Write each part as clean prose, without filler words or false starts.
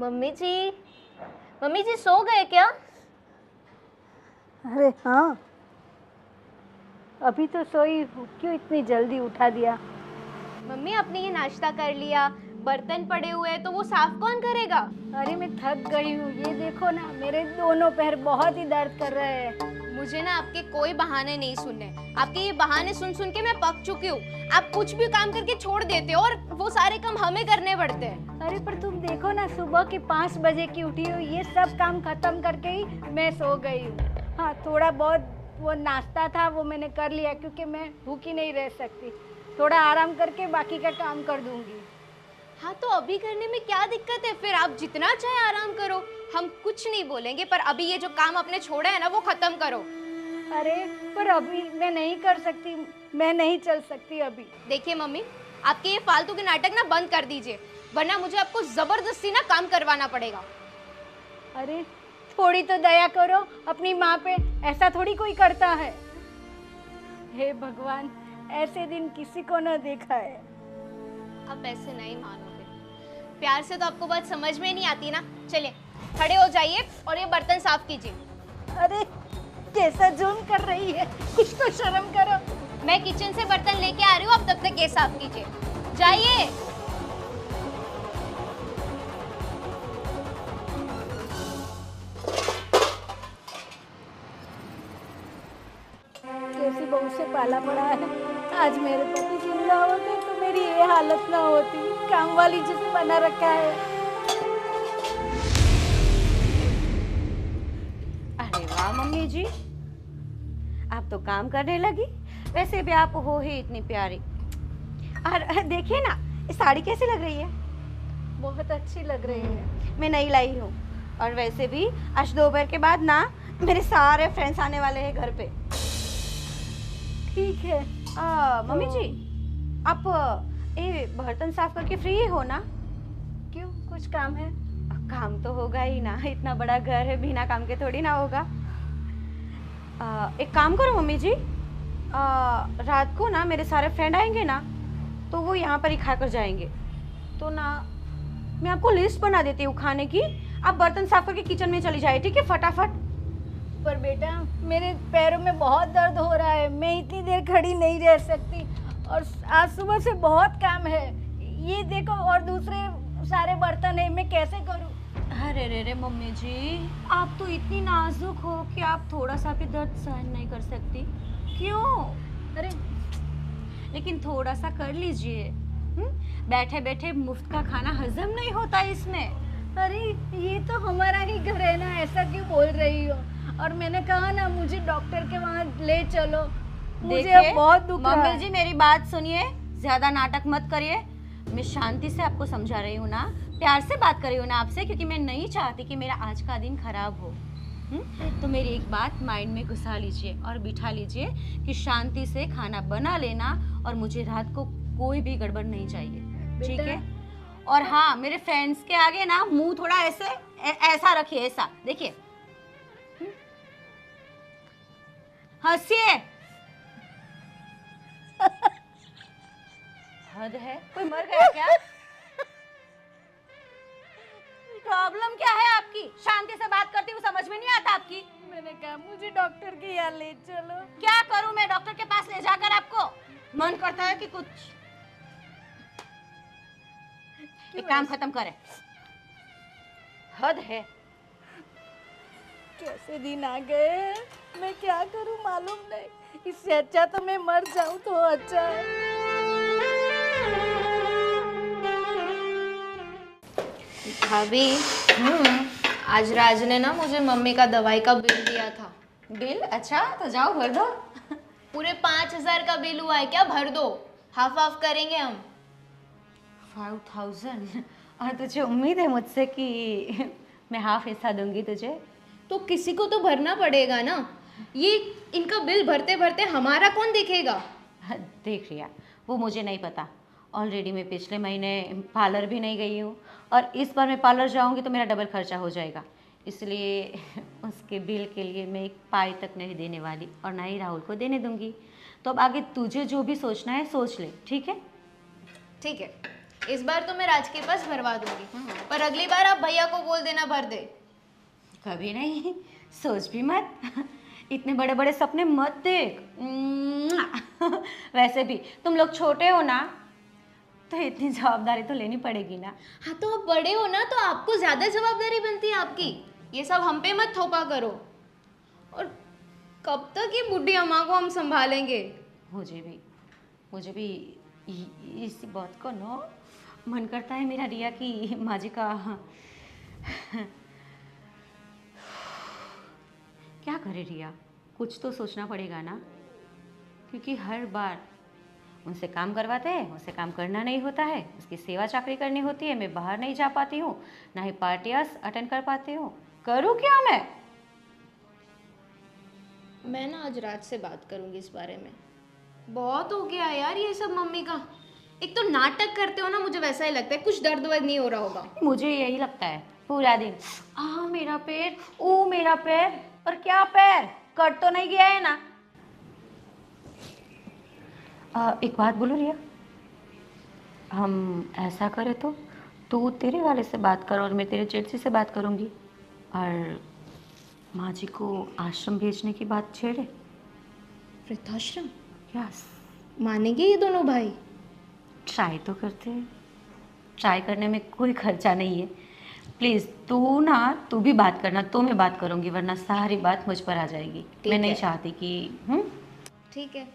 Mummy जी, mummy जी सो गए क्या? अरे हाँ, अभी तो सोई हूँ, क्यों इतनी जल्दी उठा दिया? मम्मी आपने ये नाश्ता कर लिया, बर्तन पड़े हुए हैं तो वो साफ कौन करेगा? अरे मैं थक गई हूँ, ये देखो ना, मेरे दोनों पैर बहुत ही दर्द कर रहे हैं। मुझे ना आपके कोई बहाने नहीं सुनने। आपके ये बहाने सुन सुन के मैं पक चुकी हूँ। आप कुछ भी काम करके छोड़ देते हो और वो सारे काम हमें करने पड़ते हैं। अरे पर तुम देखो ना, सुबह की 5 बजे की उठी हूँ, ये सब काम खत्म करके ही मैं सो गई हूँ। हाँ, थोड़ा बहुत वो नाश्ता था वो मैंने कर लिया, क्योंकि मैं भूखी नहीं रह सकती। थोड़ा आराम करके बाकी का काम कर दूंगी। हाँ तो अभी करने में क्या दिक्कत है? फिर आप जितना चाहे आराम करो, हम कुछ नहीं बोलेंगे, पर अभी ये जो काम आपने छोड़ा है ना वो खत्म करो। अरे पर अभी मैं नहीं कर सकती, मैं नहीं चल सकती अभी। देखिए मम्मी, आपके ये फालतू के नाटक ना बंद कर दीजिए, वरना मुझे आपको जबरदस्ती ना काम करवाना पड़ेगा। अरे थोड़ी तो दया करो अपनी माँ पे, ऐसा थोड़ी कोई करता है। हे भगवान, ऐसे दिन किसी को न देखा है। आप ऐसे नहीं मानोगे, प्यार से तो आपको बात समझ में नहीं आती ना। चलिए खड़े हो जाइए और ये बर्तन साफ कीजिए। अरे कैसा जुर्म कर रही है, कुछ तो शर्म करो। मैं किचन से बर्तन लेके आ रही हूँ, आप तब तक ये साफ कीजिए। जाइए। कैसी बहू से पाला पड़ा है। आज मेरे पति जिंदा होते तो मेरी ये हालत ना होती। काम वाली जिसे बना रखा है। अरे वाह मम्मी जी, आप तो काम करने लगी। वैसे भी आप हो ही इतनी प्यारी। और देखिए ना, ये साड़ी कैसी लग रही है? बहुत अच्छी लग रही है। मैं नई लाई हूँ। और वैसे भी आज दोपहर के बाद ना मेरे सारे फ्रेंड्स आने वाले हैं घर पे। ठीक है। मम्मी जी, आप ये बर्तन साफ करके फ्री हो ना? क्यों, कुछ काम है? काम तो होगा ही ना, इतना बड़ा घर है, बिना काम के थोड़ी ना होगा। एक काम करो मम्मी जी, रात को ना मेरे सारे फ्रेंड आएंगे ना, तो वो यहाँ पर ही खाकर जाएंगे। तो ना मैं आपको लिस्ट बना देती हूँ खाने की, आप बर्तन साफ करके किचन में चली जाए, ठीक है? फटाफट। पर बेटा, मेरे पैरों में बहुत दर्द हो रहा है, मैं इतनी देर खड़ी नहीं रह सकती। और आज सुबह से बहुत काम है, ये देखो, और दूसरे सारे बर्तन है, मैं कैसे करूँ? अरे रे रे मम्मी जी, आप तो इतनी नाजुक हो कि आप थोड़ा सा भी दर्द सहन नहीं कर सकती। क्यों? अरे लेकिन थोड़ा सा कर लीजिए। बैठे बैठे मुफ्त का खाना हजम नहीं होता इसमें। अरे ये तो हमारा ही घर है ना, ऐसा क्यों बोल रही हो? और मैंने कहा ना, मुझे डॉक्टर के वहाँ ले चलो, मुझे अब बहुत दुख रहा मम्मी है। जी मेरी बात सुनिए, ज्यादा नाटक मत करिए। मैं शांति से आपको समझा रही हूँ ना, प्यार से बात कर रही हूँ ना आपसे, क्योंकि मैं नहीं चाहती कि मेरा आज का दिन खराब हो। तो मेरी एक बात माइंड में घुसा लीजिए और बिठा लीजिए कि शांति से खाना बना लेना, और मुझे रात को कोई भी गड़बड़ नहीं चाहिए, ठीक है? और हाँ, मेरे फ्रेंड्स के आगे ना मुंह थोड़ा ऐसे ऐसा रखिए, ऐसा देखिए। हंसिए। हद है, कोई मर गया क्या? प्रॉब्लम क्या है आपकी? शांति से बात करती हूँ, समझ में नहीं आता आपकी? मैंने कहा मुझे डॉक्टर के यहाँ ले चलो। क्या करूँ मैं डॉक्टर के पास ले जाकर? आपको मन करता है कि कुछ एक काम खत्म करें। हद है। कैसे दिन आ गए, मैं क्या करूं मालूम नहीं। इससे अच्छा तो मैं मर जाऊं तो अच्छा है। भाभी, आज राज ने ना मुझे मम्मी का दवाई का बिल दिया था। बिल? अच्छा, तो जाओ भर दो। पूरे 5,000 का बिल हुआ है, क्या भर दो? हाफ हाफ करेंगे हम। 5,000? और तुझे उम्मीद है मुझसे कि मैं हाफ हिस्सा दूंगी तुझे? तो किसी को तो भरना पड़ेगा ना। ये इनका बिल भरते भरते हमारा कौन देखेगा? देख लिया, वो मुझे नहीं पता। ऑलरेडी मैं पिछले महीने पार्लर भी नहीं गई हूँ, और इस बार मैं पार्लर जाऊँगी तो मेरा डबल खर्चा हो जाएगा। इसलिए उसके बिल के लिए मैं एक पाई तक नहीं देने वाली, और ना ही राहुल को देने दूंगी। तो अब आगे तुझे जो भी सोचना है सोच ले, ठीक है? ठीक है, इस बार तो मैं राज के पास भरवा दूंगी, पर अगली बार आप भैया को बोल देना भर दे। कभी नहीं, सोच भी मत। इतने बड़े बड़े सपने मत देख। वैसे भी तुम लोग छोटे हो ना, तो इतनी जवाबदारी तो लेनी पड़ेगी ना। हाँ तो आप बड़े हो ना, तो आपको ज्यादा जवाबदारी बनती है आपकी। ये सब हम पे मत थोपा करो। और कब तक ये बुढ़ी अम्मा को हम संभालेंगे? मुझे भी इसी बात को नो मन करता है मेरा रिया की माँ जी का। क्या करे रिया, कुछ तो सोचना पड़ेगा ना, क्योंकि हर बार उनसे काम करवाते हैं, उनसे काम करना नहीं होता है, उसकी सेवा चाकरी करनी होती है, मैं बाहर नहीं जा पाती हूँ, ना ही पार्टियाँ अटेंड कर पाती हूँ। करूँ क्या मैं ना आज रात से बात करूंगी इस बारे में। बहुत हो गया यार ये सब मम्मी का। एक तो नाटक करते हो ना, मुझे वैसा ही लगता है, कुछ दर्द वर्द नहीं हो रहा होगा। मुझे यही लगता है पूरा दिन, मेरा पैर, ओ मेरा पैर। और क्या पैर, कट तो नहीं गया है ना? एक बात बोलो रिया, हम ऐसा करें तो तू तेरे वाले से बात कर और मैं तेरे चेटसी से बात करूँगी, और माँ जी को आश्रम भेजने की बात छेड़े। वृद्धाश्रम? यस। मानेंगे ये दोनों भाई? ट्राई तो करते हैं, ट्राई करने में कोई खर्चा नहीं है। प्लीज़ तू भी बात करना, तो मैं बात करूँगी, वरना सारी बात मुझ पर आ जाएगी। मैं नहीं चाहती कि ठीक है।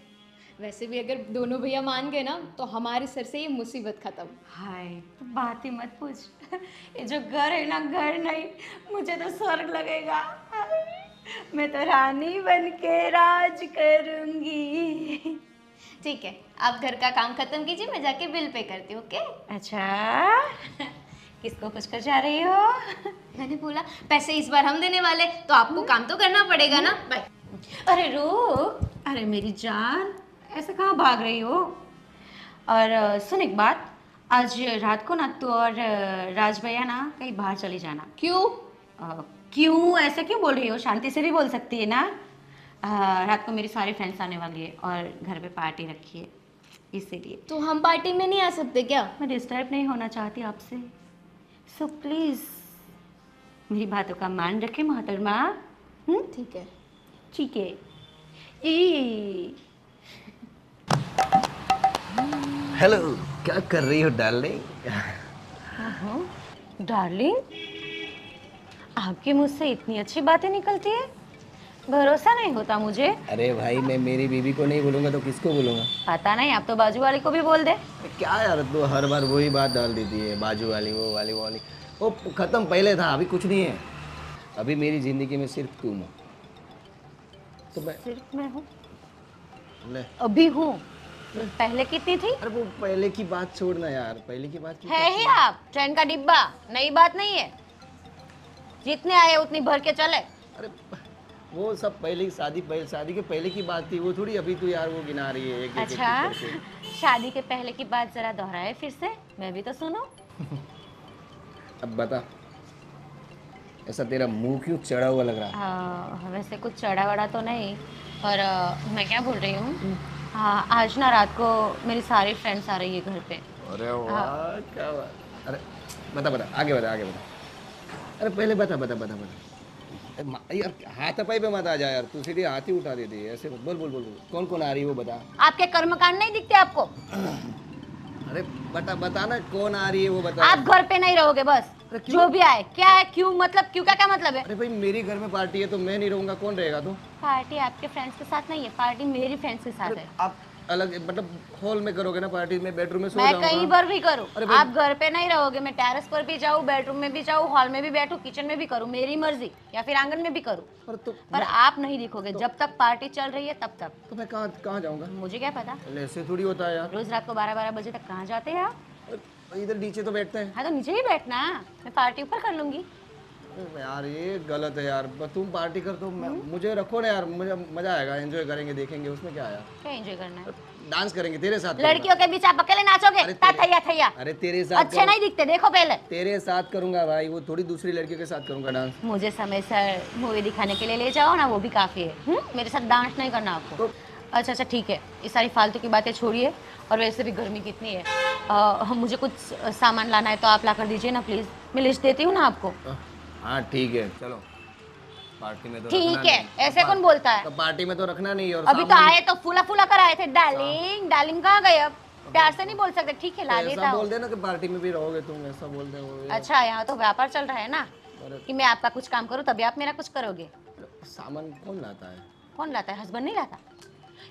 वैसे भी अगर दोनों भैया मान गए ना, तो हमारे सर से ये मुसीबत खत्म। हाय, तो बात ही मत पूछ। ये जो घर है ना, घर नहीं, मुझे तो स्वर्ग लगेगा। मैं तो रानी बन के राज करूँगी। ठीक है, आप घर का काम खत्म कीजिए, मैं जाके बिल पे करती हूँ। ओके? अच्छा, किसको कुछ कर जा रही हो? मैंने बोला पैसे इस बार हम देने वाले, तो आपको काम तो करना पड़ेगा ना। बाय। अरे रुक, अरे मेरी जान, ऐसे कहाँ भाग रही हो? और सुन एक बात, आज रात को ना तू और राज भैया ना कहीं बाहर चली जाना। क्यों? क्यों ऐसे क्यों बोल रही हो? शांति से भी बोल सकती है ना। रात को मेरी सारी फ्रेंड्स आने वाली है और घर पे पार्टी रखी है, इसीलिए। तो हम पार्टी में नहीं आ सकते क्या? मैं डिस्टर्ब नहीं होना चाहती आपसे, सो प्लीज़ मेरी बातों का मान रखे मोहतरमा। ठीक है। ठीक है। हेलो, क्या कर रही हो डार्लिंग? डार्लिंग, आपके मुझ से इतनी अच्छी बातें निकलती है, भरोसा नहीं होता मुझे। अरे भाई, मैं मेरी बीवी को नहीं बोलूँगा तो किसको बोलूँगा? पता नहीं, आप तो बाजू वाली को भी बोल दे। क्या यार, तू हर बार वही बात डाल देती है, बाजू वाली, वो वाली, वो वाली। वो खत्म पहले था, अभी कुछ नहीं है। अभी मेरी जिंदगी में सिर्फ तुम हो। तो मैं सिर्फ मैं हूँ? ले। अभी हूँ, पहले कितनी थी? अरे वो पहले की बात छोड़ना यार, पहले की बात है ही आप ट्रेन का डिब्बा, नई बात नहीं है। जितने आए उतनी भर के चले। अरे वो सब पहले शादी के पहले की बात थी, वो थोड़ी अभी तू यार वो गिना रही है एक अच्छा, शादी के पहले की बात जरा दोहराए फिर से, मैं भी तो सुनूं। अब बता, ऐसा तेरा मुंह क्यों चढ़ा हुआ लग रहा है? वैसे कुछ चढ़ा वड़ा तो नहीं, पर मैं क्या बोल रही हूँ, आज ना रात को मेरी सारी फ्रेंड्स आ रही है घर पे। अरे वाह, क्या बात। अरे बता, आगे बता। अरे पहले बता। यार हाथ पाई पे मत आ जा यार, तू सीधे हाथ ही उठा देती है ऐसे। बोल, कौन आ रही है वो बता। आपके कर्मकांड नहीं दिखते आपको? अरे बता ना, कौन आ रही है वो बता। आप घर पे नहीं रहोगे बस, जो भी आए। क्या है, क्यों मतलब, क्यों का क्या मतलब है? अरे भाई, मेरे घर में पार्टी है तो मैं नहीं रहूंगा, कौन रहेगा? तो पार्टी आपके फ्रेंड्स के साथ नहीं है, पार्टी मेरी फ्रेंड्स के साथ है। आप अलग मतलब हॉल में करोगे ना पार्टी? में बेडरूम में सो मैं जाऊंगा। कहीं पर भी करूं, अरे आप घर पे नहीं रहोगे। मैं टेरेस पर भी जाऊं, बेडरूम में भी जाऊं, हॉल में भी बैठूं, किचन में भी करूं, मेरी मर्जी, या फिर आंगन में भी करूं, पर आप नहीं दिखोगे जब तक पार्टी चल रही है तब तक। तो मैं कहाँ जाऊंगा? मुझे क्या पता, ऐसे थोड़ी होता है यार। रोज रात को 12-12 बजे तक कहाँ जाते हैं आप? इधर नीचे तो बैठते हैं। हाँ तो नीचे ही बैठना, मैं पार्टी ऊपर कर लूंगी। यार ये गलत है यार, तुम पार्टी कर तो मुझे रखो ना यार, मुझे मजा आएगा, एंजॉय करेंगे, देखेंगे, उसमें क्या आया? क्या एंजॉय करना है? डांस करेंगे तेरे साथ। लड़कियों के बीच आप अकेले नाचोगे? थैया अरे तेरे साथ अच्छे नहीं दिखते, देखो पहले। तेरे साथ करूंगा भाई, वो थोड़ी दूसरी लड़कियों के साथ करूंगा डांस। मुझे समय से मूवी दिखाने के लिए ले जाओ ना, वो भी काफी है। मेरे साथ डांस नहीं करना आपको। तो अच्छा अच्छा ठीक है, ये सारी फालतू की बातें छोड़िए। और वैसे भी गर्मी कितनी है, मुझे कुछ सामान लाना है तो आप ला कर दीजिए ना प्लीज़, मैं लिस्ट देती हूँ ना आपको। हाँ ठीक है, चलो पार्टी में तो ठीक रखना है, नहीं। ऐसे कौन बोलता है? तो पार्टी में तो रखना नहीं। और अभी तो आए तो फूला फूला कर आए थे, डार्लिंग डार्लिंग कहाँ गए? अब प्यार से नहीं बोल सकते, ठीक है ला देता ऐसा बोल हूँ। देना कि पार्टी में भी रहोगे तुम, ऐसा बोल दे वो। अच्छा, यहाँ तो व्यापार चल रहा है ना, कि मैं आपका कुछ काम करूँ तभी आप मेरा कुछ करोगे। सामान कौन लाता है? कौन लाता है? हस्बैंड नहीं लाता।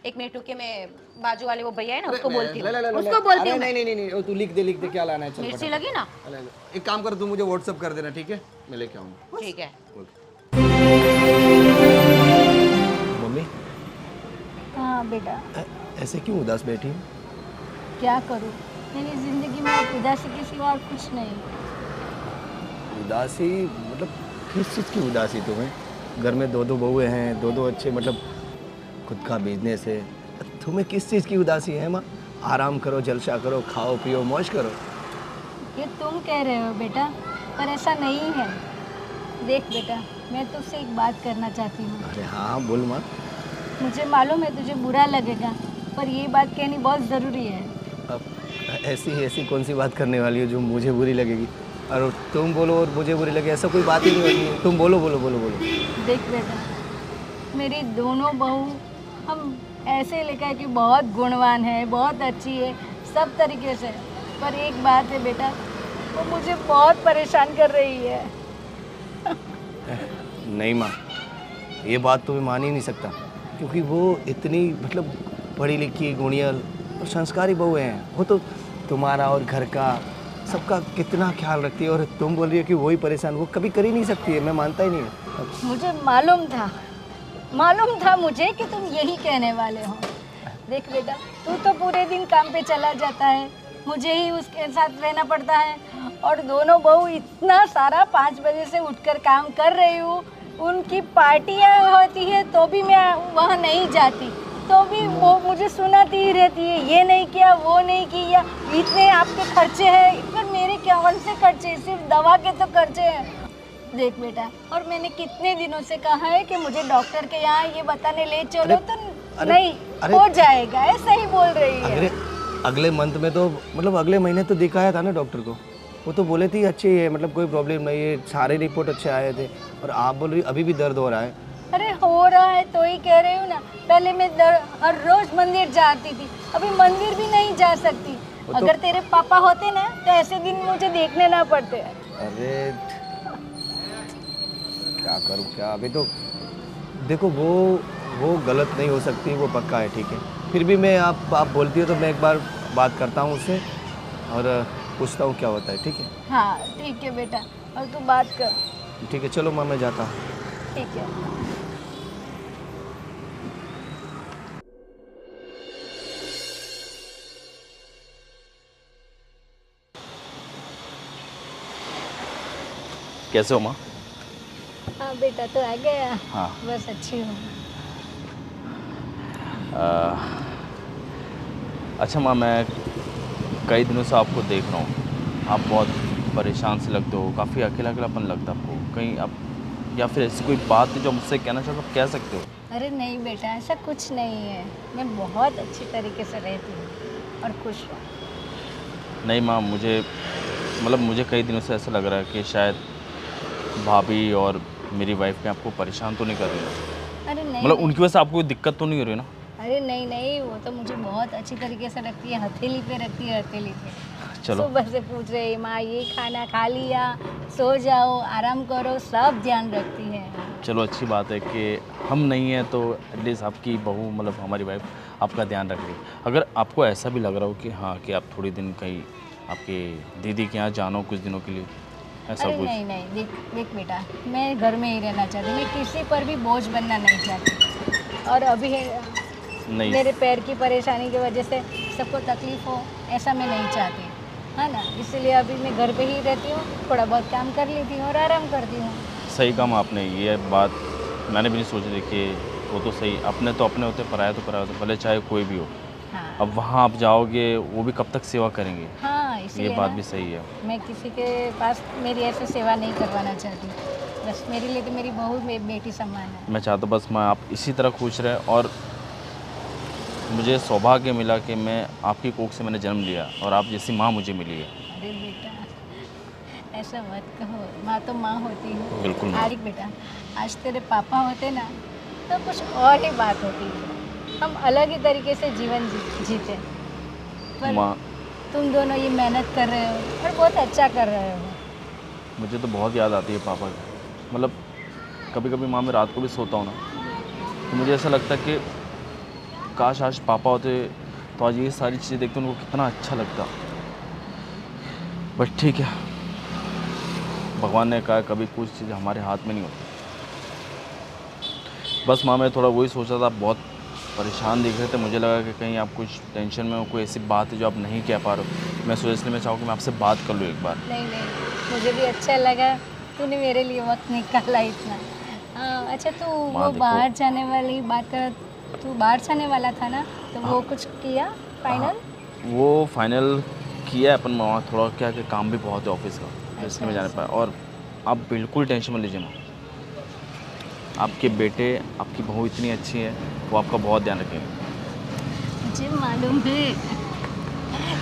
एक मिनट रुके, मैं बाजू वाले वो भैया है ना अरे उसको मैं- बोलती हूँ, ले- ले- ले- ले- उसको बोलती अरे हूँ मैं। नहीं नहीं नहीं, तू लिख दे क्या लाना है, चल मिर्ची फटाफट। लगी ना? ले- ले। एक काम कर, तू मुझे व्हाट्सअप कर देना, ठीक है? मैं लेके आऊँगा। ठीक है। मम्मी हाँ बेटा, ऐसे क्यों उदास बैठी? क्या करूँ, मेरी ज़िंदगी में अब उदासी के सिवा और कुछ नहीं। उदासी मतलब किस चीज़ की उदासी तुम्हें? घर में दो दो बहुएं हैं, दो दो अच्छे मतलब खुद का बिजनेस है, तुम्हें किस चीज़ की उदासी है माँ? आराम करो, जलसा करो, खाओ पियो, मौज करो। ये तुम कह रहे हो बेटा, पर ऐसा नहीं है। देख बेटा, मैं तुझसे एक बात करना चाहती हूँ। अरे हाँ बोल माँ। मुझे मालूम है तुझे बुरा लगेगा, पर ये बात कहनी बहुत ज़रूरी है। अब ऐसी ऐसी कौन सी बात करने वाली हो जो मुझे बुरी लगेगी? और तुम बोलो और मुझे बुरी लगे, ऐसा कोई बात ही नहीं होती है। तुम बोलो बोलो बोलो बोलो। देख बेटा, मेरी दोनों बहू हम ऐसे लिखा है कि बहुत गुणवान है, बहुत अच्छी है सब तरीके से, पर एक बात है बेटा, वो मुझे बहुत परेशान कर रही है। नहीं माँ, ये बात तो मैं मान ही नहीं सकता, क्योंकि वो इतनी मतलब पढ़ी लिखी गुणियल और संस्कारी बहू हैं। वो तो तुम्हारा और घर का सबका कितना ख्याल रखती है, और तुम बोल रही हो कि वही परेशान। वो कभी कर ही नहीं सकती है, मैं मानता ही नहीं। मुझे मालूम था मुझे कि तुम यही कहने वाले हो। देख बेटा, तू तो पूरे दिन काम पे चला जाता है, मुझे ही उसके साथ रहना पड़ता है, और दोनों बहू इतना सारा 5 बजे से उठकर काम कर रही हूँ। उनकी पार्टियाँ होती है तो भी मैं वहाँ नहीं जाती, तो भी वो मुझे सुनाती ही रहती है, ये नहीं किया, वो नहीं किया, इतने आपके खर्चे हैं। पर मेरे क्या कौन से खर्चे, सिर्फ दवा के तो खर्चे हैं। देख बेटा, और मैंने कितने दिनों से कहा है कि मुझे डॉक्टर के यहाँ ये बताने ले चलो, तो नहीं हो जाएगा, ऐसा ही बोल रही है। अगले मंथ में तो मतलब अगले महीने तो दिखाया था ना डॉक्टर को, वो तो बोले थे अच्छे है, मतलब कोई प्रॉब्लम नहीं है, सारे रिपोर्ट अच्छे आए थे। और आप बोल रही अभी भी दर्द हो रहा है। अरे हो रहा है तो ही कह रही हूँ ना, पहले मैं हर रोज मंदिर जाती थी, अभी मंदिर भी नहीं जा सकती। अगर तेरे पापा होते ना तो ऐसे दिन मुझे देखने ना पड़ते। अरे क्या करूँ क्या, अभी तो देखो वो गलत नहीं हो सकती, वो पक्का है, ठीक है। फिर भी मैं आप बोलती हो तो मैं एक बार बात करता हूँ उससे और पूछता हूँ क्या होता है, ठीक है? हाँ ठीक है बेटा, और तू बात कर। ठीक है, चलो माँ मैं जाता हूँ। ठीक है। कैसे हो माँ? हाँ बेटा, तो आ गया। हाँ। बस अच्छी हूँ। अच्छा माँ, मैं कई दिनों से आपको देख रहा हूँ, आप बहुत परेशान से लगते हो, काफ़ी अकेला अकेलापन लगता है आपको। कहीं आप या फिर ऐसी कोई बात है जो मुझसे कहना चाहते हो, कह सकते हो। अरे नहीं बेटा, ऐसा कुछ नहीं है, मैं बहुत अच्छी तरीके से रहती हूँ और खुश हूँ। नहीं माँ, मुझे कई दिनों से ऐसा लग रहा है कि शायद भाभी और मेरी वाइफ में आपको परेशान तो नहीं कर रही है। अरे नहीं, मतलब उनकी वजह से आपको कोई दिक्कत तो नहीं हो रही ना? अरे नहीं नहीं, वो तो मुझे बहुत अच्छी तरीके से रखती है, हथेली पे रखती है, हथेली पे। चलो। सुबह से पूछ रही माँ ये खाना खा लिया, सो जाओ, आराम करो, सब ध्यान रखती है। चलो अच्छी बात है कि हम नहीं हैं तो एटलीस्ट आपकी बहू मतलब हमारी वाइफ आपका ध्यान रख रही है। अगर आपको ऐसा भी लग रहा हो कि हाँ कि आप थोड़ी दिन कहीं आपके दीदी के यहाँ जाना हो कुछ दिनों के लिए, ऐसा अरे कुछ? नहीं नहीं, देख बेटा, मैं घर में ही रहना चाहती, मैं किसी पर भी बोझ बनना नहीं चाहती। और अभी नहीं, मेरे पैर की परेशानी की वजह से सबको तकलीफ हो, ऐसा मैं नहीं चाहती, है ना। इसलिए अभी मैं घर पे ही रहती हूँ, थोड़ा बहुत काम कर लेती हूँ और आराम करती हूँ। सही कहा आपने, ये बात मैंने भी नहीं सोची थी कि वो तो सही, अपने तो अपने होते, पराया तो पराया होते, भले चाहे कोई भी हो। हाँ अब वहाँ आप जाओगे वो भी कब तक सेवा करेंगे? हाँ, इसलिए ये बात ना, भी सही है। मैं किसी के पास मेरी ऐसे सेवा नहीं करवाना चाहती। बस मेरे लिए तो मेरी बहू बेटी समान है। मैं चाहता हूँ बस मैं आप इसी तरह खुश रहे और मुझे सौभाग्य मिला कि मैं आपकी कोख से मैंने जन्म लिया और आप जैसी माँ मुझे मिली है। अरे बेटा ऐसा मत कहो, माँ तो माँ होती है। बिल्कुल माँ। आरिक बेटा, आज तेरे पापा होते ना तो कुछ और ही बात होती है, हम अलग ही तरीके से जीवन जीते। पर माँ, तुम दोनों ये मेहनत कर रहे हो और बहुत अच्छा कर रहे हो। मुझे तो बहुत याद आती है पापा की। मतलब कभी कभी माँ मैं रात को भी सोता हूँ ना, तो मुझे ऐसा लगता है कि काश आज पापा होते तो आज ये सारी चीज़ें देखते उनको कितना अच्छा लगता। बट ठीक है, भगवान ने कहा कभी कुछ चीज़ हमारे हाथ में नहीं होती। बस माँ मैं थोड़ा वही सोचा था, आप बहुत परेशान दिख रहे थे, मुझे लगा कि कहीं आप कुछ टेंशन में हो, कोई ऐसी बात है जो आप नहीं कह पा रहे हो। मैं सोचा इसलिए मैं चाहूँ कि मैं आपसे बात कर लूँ एक बार। नहीं नहीं, मुझे भी अच्छा लगा तूने मेरे लिए वक्त निकाला इतना। अच्छा तू वो देखो। बाहर जाने वाली बात कर, तू बाहर जाने वाला था ना, तो वो कुछ किया फाइनल? वो फाइनल किया है, अपन वहाँ थोड़ा क्या कि काम भी बहुत है ऑफिस का, तो इसलिए मैं जाने पाया। और आप बिल्कुल टेंशन मत लीजिए ना, आपके बेटे आपकी बहू इतनी अच्छी है, वो आपका बहुत ध्यान रखेंगे। मुझे मालूम है,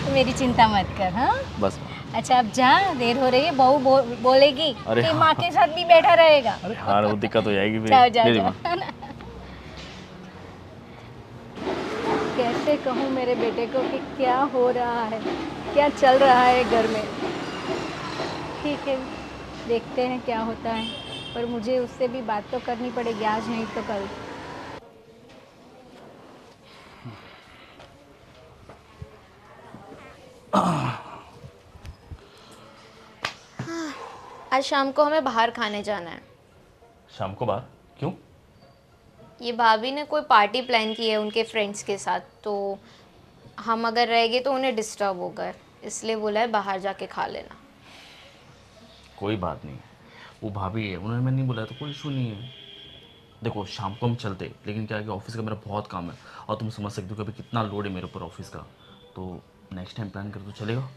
तो मेरी चिंता मत कर। हाँ बस। अच्छा अब जा, देर हो रही है, बहू बोलेगी अरे कि हाँ। माँ के साथ भी बैठा रहेगा। अरे हाँ, वो दिक्कत हो जाएगी फिर। जाओ जाओ ले ली जाओ। माँ। कैसे कहूँ मेरे बेटे को कि क्या हो रहा है, क्या चल रहा है घर में। ठीक है, देखते हैं क्या होता है, पर मुझे उससे भी बात तो करनी पड़ेगी, आज नहीं तो कल। आज शाम को हमें बाहर खाने जाना है। शाम को बाहर क्यों? ये भाभी ने कोई पार्टी प्लान की है उनके फ्रेंड्स के साथ, तो हम अगर रह गए तो उन्हें डिस्टर्ब होगा, इसलिए बोला है बाहर जाके खा लेना। कोई बात नहीं, वो भाभी है, उन्होंने मैंने नहीं बुलाया तो कोई इशू नहीं है। देखो शाम को हम चलते, लेकिन क्या है कि ऑफिस का मेरा बहुत काम है और तुम समझ सकते हो कि अभी कितना लोड है मेरे ऊपर ऑफिस का, तो नेक्स्ट टाइम प्लान कर तो चलेगा।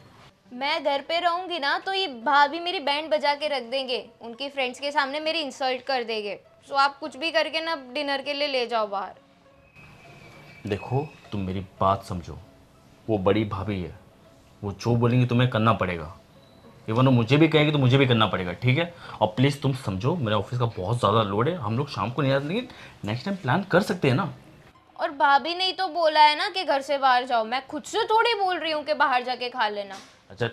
मैं घर पे रहूंगी ना तो ये भाभी मेरी बैंड बजा के रख देंगे, उनकी फ्रेंड्स के सामने मेरी इंसल्ट कर देंगे। तो आप कुछ भी करके ना डिनर के लिए ले जाओ बाहर। देखो तुम मेरी बात समझो, वो बड़ी भाभी है, वो जो बोलेंगी तुम्हें करना पड़ेगा। इवन वो मुझे भी कहेगी तो मुझे भी करना पड़ेगा, ठीक है? और प्लीज़ तुम समझो, मेरे ऑफिस का बहुत ज़्यादा लोड है, हम लोग शाम को नहीं आते, लेकिन नेक्स्ट टाइम प्लान कर सकते हैं ना। और भाभी ने ही तो बोला है ना कि घर से बाहर जाओ, मैं खुद से थोड़ी बोल रही हूँ कि बाहर जाके खा लेना। अच्छा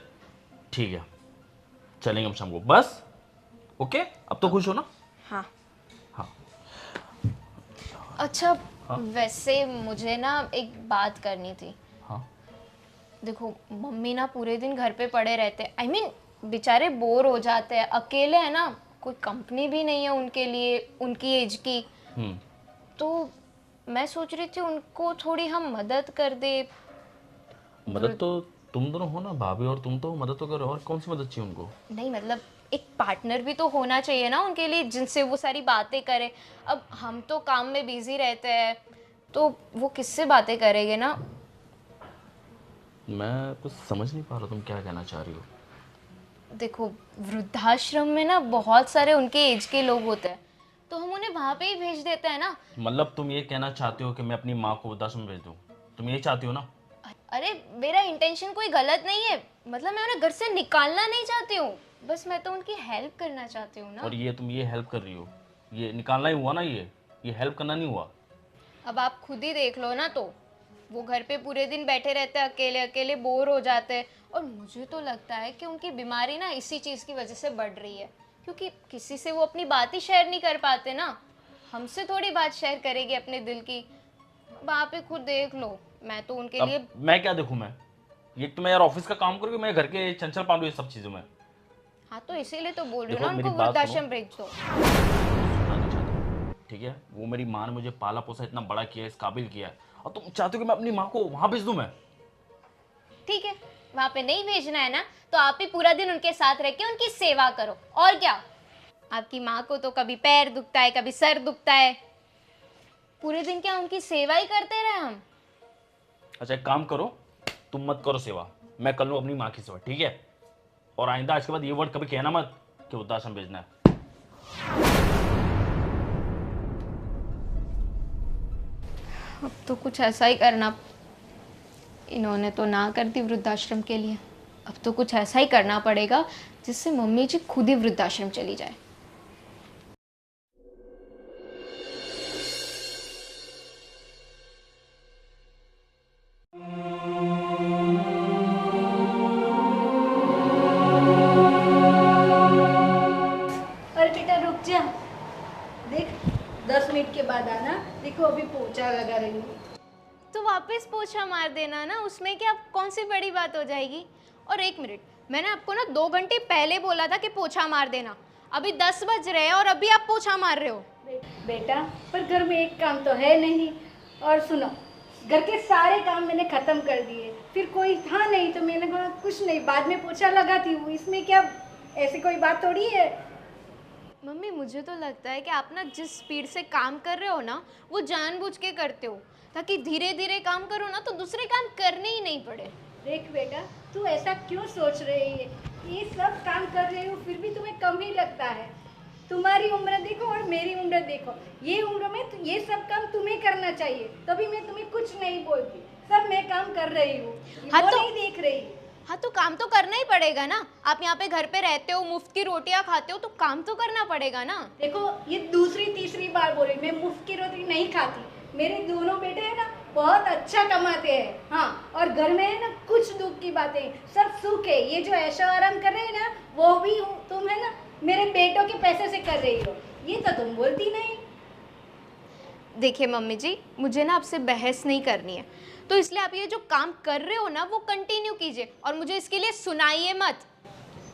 ठीक है, चलेंगे हम शाम को, बस। ओके, अब तो खुश हो ना? हाँ हाँ। अच्छा वैसे मुझे ना एक बात करनी थी। हाँ। देखो मम्मी ना पूरे दिन घर पे पड़े रहते हैं, I mean, बेचारे बोर हो जाते हैं, अकेले है ना, कोई कंपनी भी नहीं है उनके लिए उनकी एज की। तो मैं सोच रही थी उनको थोड़ी हम मदद कर दे। मदद तो तुम दोनों हो ना, भाभी और तुम, तो मदद तो करो, और कौन सी मदद चाहिए उनको? नहीं मतलब एक पार्टनर भी तो होना चाहिए ना उनके लिए, जिनसे वो सारी बातें करे। अब हम तो काम में बिजी रहते हैं, तो वो किससे बातें करेंगे ना। मैं कुछ समझ नहीं पा रहा तुम क्या कहना चाह रही हो। देखो वृद्धाश्रम में ना बहुत सारे उनके एज के लोग होते हैं, तो हम उन्हें वहाँ पे ही भेज देते हैं ना। मतलब तुम ये कहना चाहते हो कि मैं अपनी माँ को वृद्धाश्रम में भेज दूँ? तुम ये चाहती हो ना? अरे मेरा इंटेंशन कोई गलत नहीं है, मतलब मैं उन्हें घर से निकालना नहीं चाहती हूँ, बस मैं तो उनकी हेल्प करना चाहती हूँ ना। और ये तुम ये हेल्प कर रही हो, ये निकालना ही हुआ ना, ये हेल्प करना नहीं हुआ। अब आप खुद ही देख लो ना, तो वो घर पे पूरे दिन बैठे रहते हैं, अकेले अकेले बोर हो जाते हैं। और मुझे तो लगता है कि उनकी बीमारी ना इसी चीज़ की वजह से बढ़ रही है, क्योंकि किसी से वो अपनी बात ही शेयर नहीं कर पाते ना। हमसे थोड़ी बात शेयर करेगी अपने दिल की। अब आप ही खुद देख लो, मैं तो उनके अब लिए। मैं क्या देखूं? मैं ये तो मैं यार ऑफिस का काम करूँ, मैं घर के चंचल पांडू ये सब चीज़ों में। हाँ तो इसीलिए तो बोल रही हूँ देखो, ना, मेरी उनको बात वृद्धाश्रम भेज दो। सुनना नहीं चाहता, ठीक है? वो मेरी माँ ने मुझे पाला पोसा, इतना बड़ा किया, इस काबिल किया है, और तुम चाहते हो कि मैं अपनी माँ को वहाँ भेज दूँ? मैं ठीक है, वहाँ पे नहीं भेजना है ना, तो आप ही पूरा दिन उनके साथ रह के उनकी सेवा करो, और क्या। आपकी माँ को तो कभी पैर दुखता है, कभी सर दुखता है, पूरे दिन क्या उनकी सेवा ही करते रहे हम। अच्छा एक काम करो, तुम मत करो सेवा, मैं कर लूँ अपनी माँ की सेवा, ठीक है? और आइंदा आज के बाद ये वर्ड कभी कहना मत कि वृद्धाश्रम भेजना है। अब तो कुछ ऐसा ही करना, इन्होंने तो ना कर दी वृद्धाश्रम के लिए, अब तो कुछ ऐसा ही करना पड़ेगा जिससे मम्मी जी खुद ही वृद्धाश्रम चली जाए। अरे बेटा रुक जा, देख 10 मिनट के बाद आना। देखो अभी पोछा लगा रही हूँ। तो वापस पोछा मार देना ना, उसमें क्या कौन सी बड़ी बात हो जाएगी। और 1 मिनट, मैंने आपको ना 2 घंटे पहले बोला था कि पोछा मार देना, अभी 10 बज रहे हैं और अभी आप पोछा मार रहे हो। बेटा पर घर में एक काम तो है नहीं। और सुनो, घर के सारे काम मैंने ख़त्म कर दिए, फिर कोई था नहीं तो मैंने कहा कुछ नहीं, बाद में पोछा लगाती हूँ, इसमें क्या ऐसी कोई बात थोड़ी है। मम्मी मुझे तो लगता है कि आप ना जिस स्पीड से काम कर रहे हो ना, वो जानबूझ के करते हो, ताकि धीरे धीरे काम करो ना तो दूसरे काम करने ही नहीं पड़े। देख बेटा, तू ऐसा क्यों सोच रही है? ये सब काम कर रही हूँ फिर भी तुम्हें कम ही लगता है। तुम्हारी उम्र देखो और मेरी उम्र देखो, ये उम्र में तो ये सब काम तुम्हें करना चाहिए, तभी मैं तुम्हें कुछ नहीं बोलती। सब मैं काम कर रही हूँ, हाँ वो तो- नहीं देख रही। हाँ तो काम तो करना ही पड़ेगा ना, आप यहाँ पे घर पे रहते हो, मुफ्त की रोटियाँ खाते हो, तो काम तो करना पड़ेगा ना। देखो ये दूसरी तीसरी बार बोल रही, मैं मुफ्त की रोटी नहीं खाती। मेरे दोनों बेटे हैं ना बहुत अच्छा कमाते हैं, हाँ, और घर में है ना कुछ दुख की बातें, सब सुख है। ये जो ऐशो आराम कर रहे हैं ना, वो भी तुम है ना मेरे बेटों के पैसे से कर रही हो, ये तो तुम बोलती नहीं। देखिए मम्मी जी, मुझे ना आपसे बहस नहीं करनी है, तो इसलिए आप ये जो काम कर रहे हो ना वो कंटिन्यू कीजिए और मुझे इसके लिए सुनाइए मत।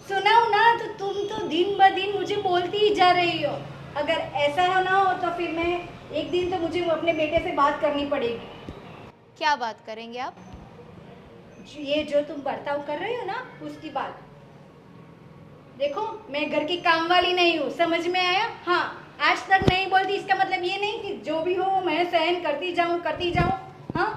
सुनाओ ना, तो तुम तो दिन ब दिन मुझे बोलती ही जा रही हो। अगर ऐसा हो ना हो तो फिर मैं एक दिन तो मुझे अपने बेटे से बात करनी पड़ेगी। क्या बात करेंगे आप? ये जो तुम बर्ताव कर रही हो ना उसकी बात। देखो मैं घर की काम वाली नहीं हूँ, समझ में आया? हाँ, आज तक नहीं बोलती इसका मतलब ये नहीं कि जो भी हो मैं सहन करती जाऊँ। हाँ,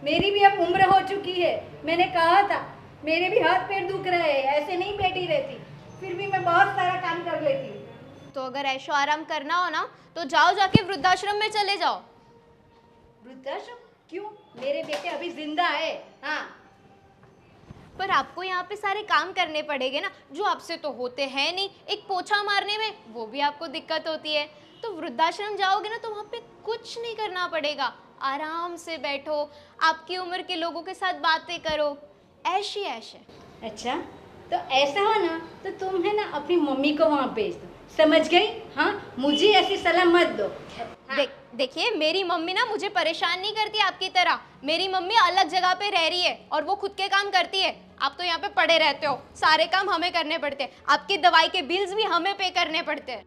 मेरी भी अब उम्र हो चुकी है। मैंने कहा था मेरे भी हाथ पैर दुख रहे हैं, ऐसे नहीं बैठी रहती, फिर भी मैं बहुत सारा काम कर लेती हूँ। तो अगर ऐशो आराम करना हो ना तो जाओ, जाके वृद्धाश्रम में चले जाओ। वृद्धाश्रम क्यों? मेरे बेटे अभी जिंदा है। हाँ, पर आपको यहाँ पे सारे काम करने पड़ेंगे ना, जो आपसे तो होते हैं नहीं। एक पोछा मारने में वो भी आपको दिक्कत होती है। तो वृद्धाश्रम जाओगे ना तो वहाँ पे कुछ नहीं करना पड़ेगा, आराम से बैठो, आपकी उम्र के लोगों के साथ बातें करो, ऐश ही ऐश है। अच्छा तो ऐसा हो ना तो तुम है ना अपनी मम्मी को वहाँ भेज दो, समझ गई? हाँ, मुझे ऐसी सलाह मत दो। हाँ। देखिए मेरी मम्मी ना मुझे परेशान नहीं करती आपकी तरह। मेरी मम्मी अलग जगह पे रह रही है और वो खुद के काम करती है। आप तो यहाँ पे पड़े रहते हो, सारे काम हमें करने पड़ते हैं, आपकी दवाई के बिल्स भी हमें पे करने पड़ते हैं।